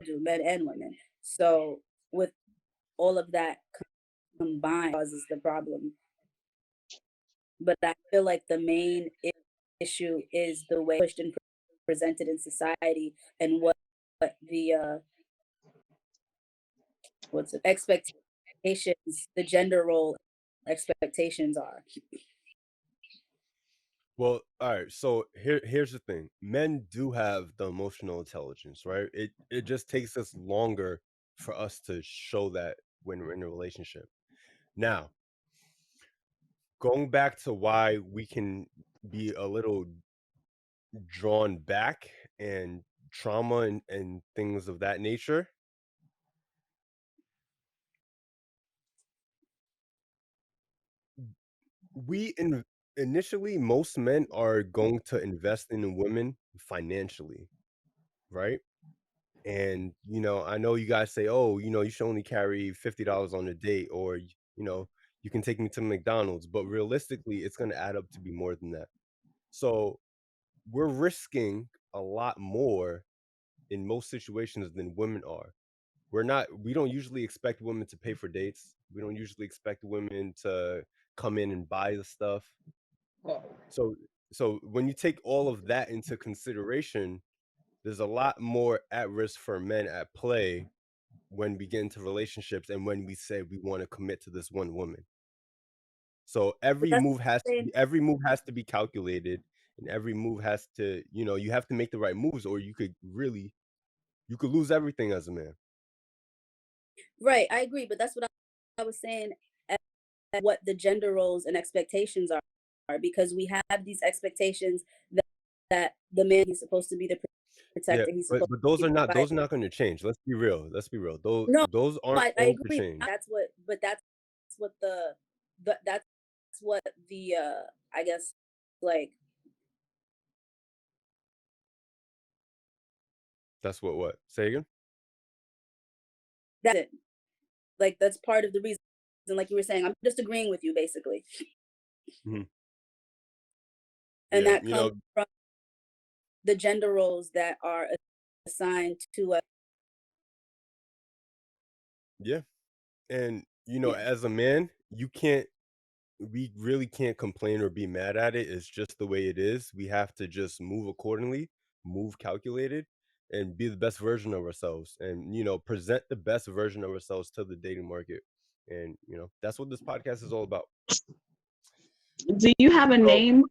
do, men and women. So with all of that combined causes the problem. But I feel like the main issue is the way pushed and presented in society, and what the what's it, expectations, the gender role expectations are. Well, all right. So here's the thing. Men do have the emotional intelligence, right? It just takes us longer for us to show that when we're in a relationship. Now, going back to why we can be a little drawn back and trauma and things of that nature. Initially, most men are going to invest in women financially, right? And I know you guys say, oh, you should only carry $50 on a date, or you can take me to McDonald's, but realistically it's going to add up to be more than that. So we're risking a lot more in most situations than women are. We don't usually expect women to pay for dates. We don't usually expect women to come in and buy the stuff. So when you take all of that into consideration, there's a lot more at risk for men at play when we get into relationships and when we say we want to commit to this one woman. So every move has to be calculated, and every move has to, you have to make the right moves, or you could lose everything as a man. Right, I agree, but that's what I was saying, what the gender roles and expectations are, because we have these expectations that the man is supposed to be the protector. Yeah, He's but supposed those to are not provide. going to change. Let's be real. Those No, those aren't I going to agree. change. That's what that's what the I guess, like, That's what? Say again? that's it. Like, that's part of the reason. Like you were saying, I'm just agreeing with you, basically. Mhm. And Yeah, that comes from the gender roles that are assigned to us. Yeah. And as a man, we really can't complain or be mad at it. It's just the way it is. We have to just move accordingly, move calculated, and be the best version of ourselves, and present the best version of ourselves to the dating market. And that's what this podcast is all about. Do you have a name?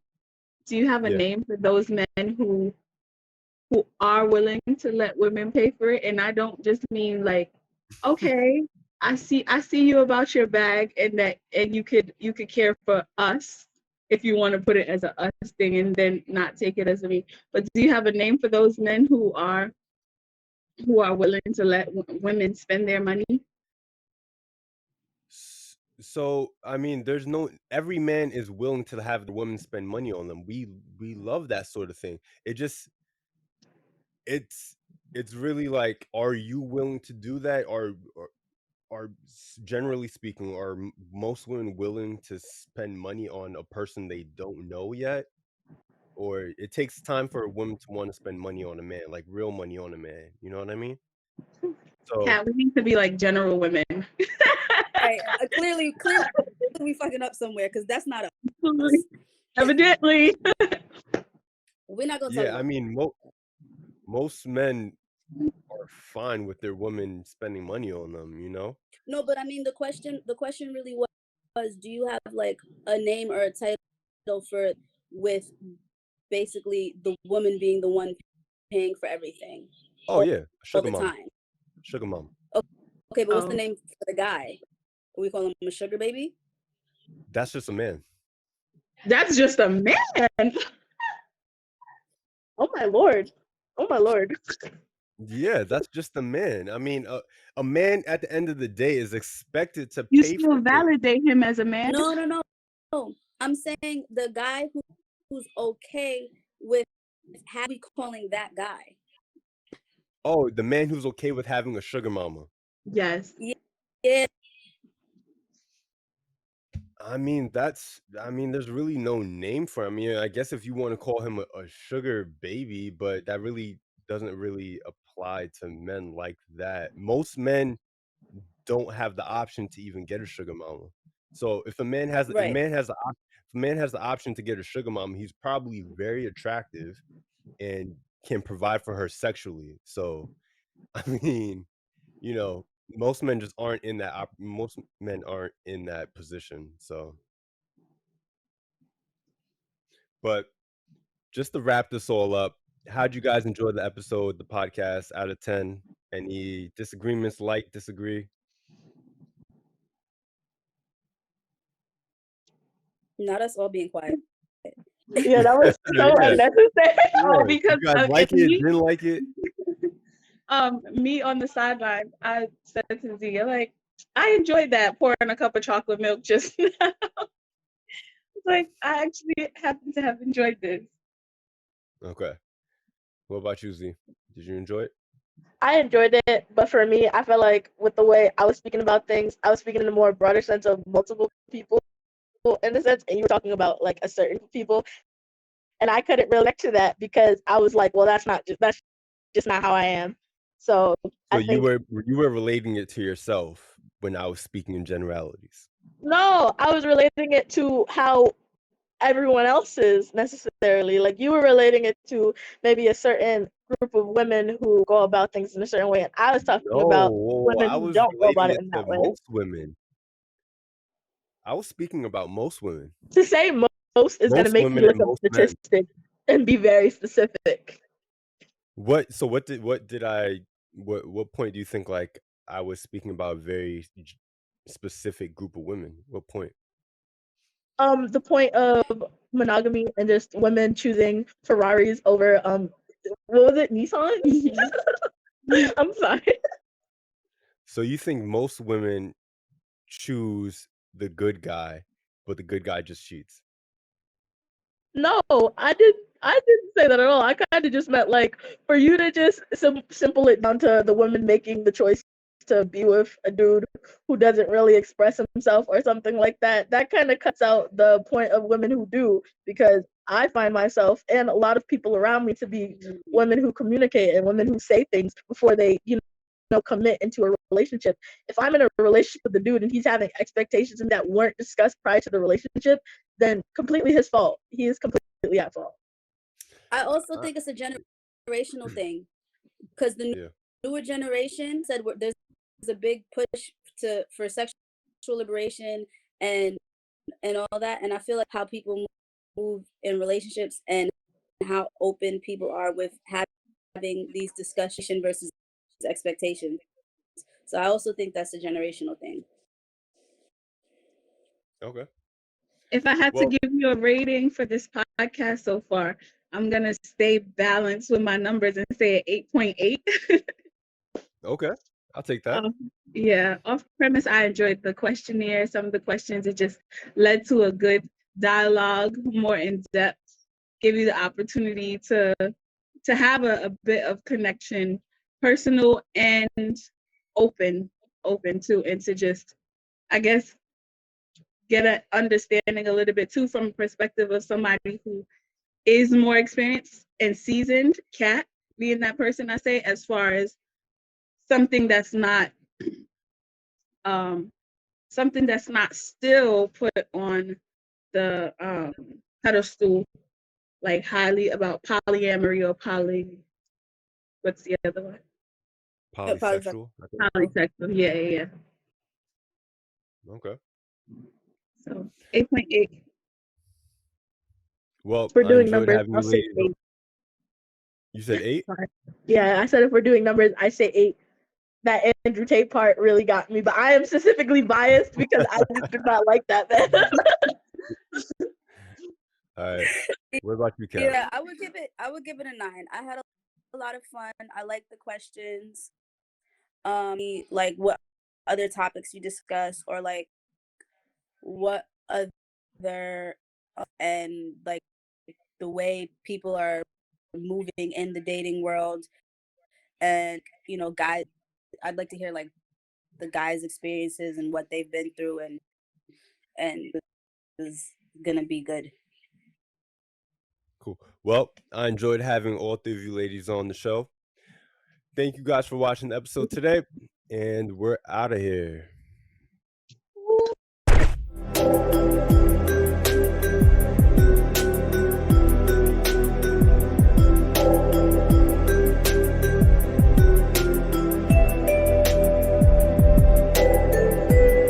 Do you have a Yeah. name for those men who are willing to let women pay for it? And I don't just mean like, okay, I see you about your bag, and you could care for us if you want to put it as a us thing, and then not take it as a me. But do you have a name for those men who are willing to let women spend their money? So I mean, every man is willing to have the women spend money on them. We love that sort of thing. It just it's really like, are you willing to do that, or generally speaking, are most women willing to spend money on a person they don't know yet? Or it takes time for a woman to want to spend money on a man, like real money on a man, you know what I mean? So Cat, we need to be like general women. Right. Clearly we fucking up somewhere, because that's not us. Evidently. We're not gonna talk yeah, about I mean, most men are fine with their women spending money on them, you know? No, but I mean, the question really was, do you have like a name or a title for it, with basically the woman being the one paying for everything Oh all, yeah, all sugar the mom. time? Sugar mom. Okay, but what's the name for the guy? We call him a sugar baby? That's just a man. That's just a man. Oh my lord. Oh my lord. Yeah, that's just a man. I mean, a man at the end of the day is expected to You pay for still things. validate him as a man? No. I'm saying the guy who's okay with having calling that guy. Oh, the man who's okay with having a sugar mama. Yes. Yeah. I mean, there's really no name for him. I mean, I guess if you want to call him a sugar baby, but that really doesn't really apply to men like that. Most men don't have the option to even get a sugar mama. So if a man has Right. if a man has the option to get a sugar mama, he's probably very attractive and can provide for her sexually. So I mean, you know, most men just aren't in that most men aren't in that position. So, but just to wrap this all up, how'd you guys enjoy the episode, the podcast out of 10? Any disagreements, disagree? Not us all being quiet. Yeah, that was so Yeah. unnecessary. Because you guys like it, didn't like it? Me on the sideline, I said to Zia, like, I enjoyed that, pouring a cup of chocolate milk just now. Like, I actually happen to have enjoyed this. Okay. What about you, Z? Did you enjoy it? I enjoyed it, but for me, I felt like with the way I was speaking about things, I was speaking in a more broader sense of multiple people in a sense, and you were talking about like a certain people, and I couldn't really connect to that because I was like, well, that's just not how I am. So So I you think were relating it to yourself when I was speaking in generalities. no, I was relating it to how everyone else is necessarily. Like you were relating it to maybe a certain group of women who go about things in a certain way, and I was talking about No, women I who was don't go relating about it it in to that way. most women. I was speaking about most women. To say most is going to Most make you women look and up most men. statistics and be very specific. What point do you think like I was speaking about a very specific group of women? What point? The point of monogamy and just women choosing Ferraris over what was it, Nissan? I'm sorry. So you think most women choose the good guy, but the good guy just cheats? No, I didn't say that at all. I kind of just meant like for you to just simple it down to the woman making the choice to be with a dude who doesn't really express himself or something like that. That kind of cuts out the point of women who do, because I find myself and a lot of people around me to be women who communicate and women who say things before they, commit into a relationship. If I'm in a relationship with a dude and he's having expectations that weren't discussed prior to the relationship, then completely his fault. He is completely at fault. I also think it's a generational thing, because the newer generation said there's a big push for sexual liberation and all that, and I feel like how people move in relationships and how open people are with having these discussions versus expectations. So I also think that's a generational thing. Okay. If I had to give you a rating for this podcast so far, I'm going to stay balanced with my numbers and say 8.8. Okay. I'll take that. Yeah, off premise, I enjoyed the questionnaire. Some of the questions, it just led to a good dialogue, more in depth, give you the opportunity to to have a bit of connection, personal and open to, and to just, I guess, get an understanding a little bit too from a perspective of somebody who is more experienced and seasoned, Kat being that person, I say, as far as something that's not still put on the pedestal, like highly about polyamory or what's the other one? Polysexual. Polysexual. Yeah. Okay. So 8.8. Well, If we're I doing enjoyed numbers, having I'll you say ladies. 8. You said 8? Yeah, I said if we're doing numbers, I say 8. That Andrew Tate part really got me, but I am specifically biased because I just do not like that man. All right. What about you, Kat? Yeah, I would give it a 9. I had a lot of fun. I like the questions. Like what other topics you discuss, or like what other and like the way people are moving in the dating world, and guys, I'd like to hear like the guys' experiences and what they've been through, and is gonna be good. Cool. Well, I enjoyed having all 3 of you ladies on the show. Thank you guys for watching the episode today, and we're out of here.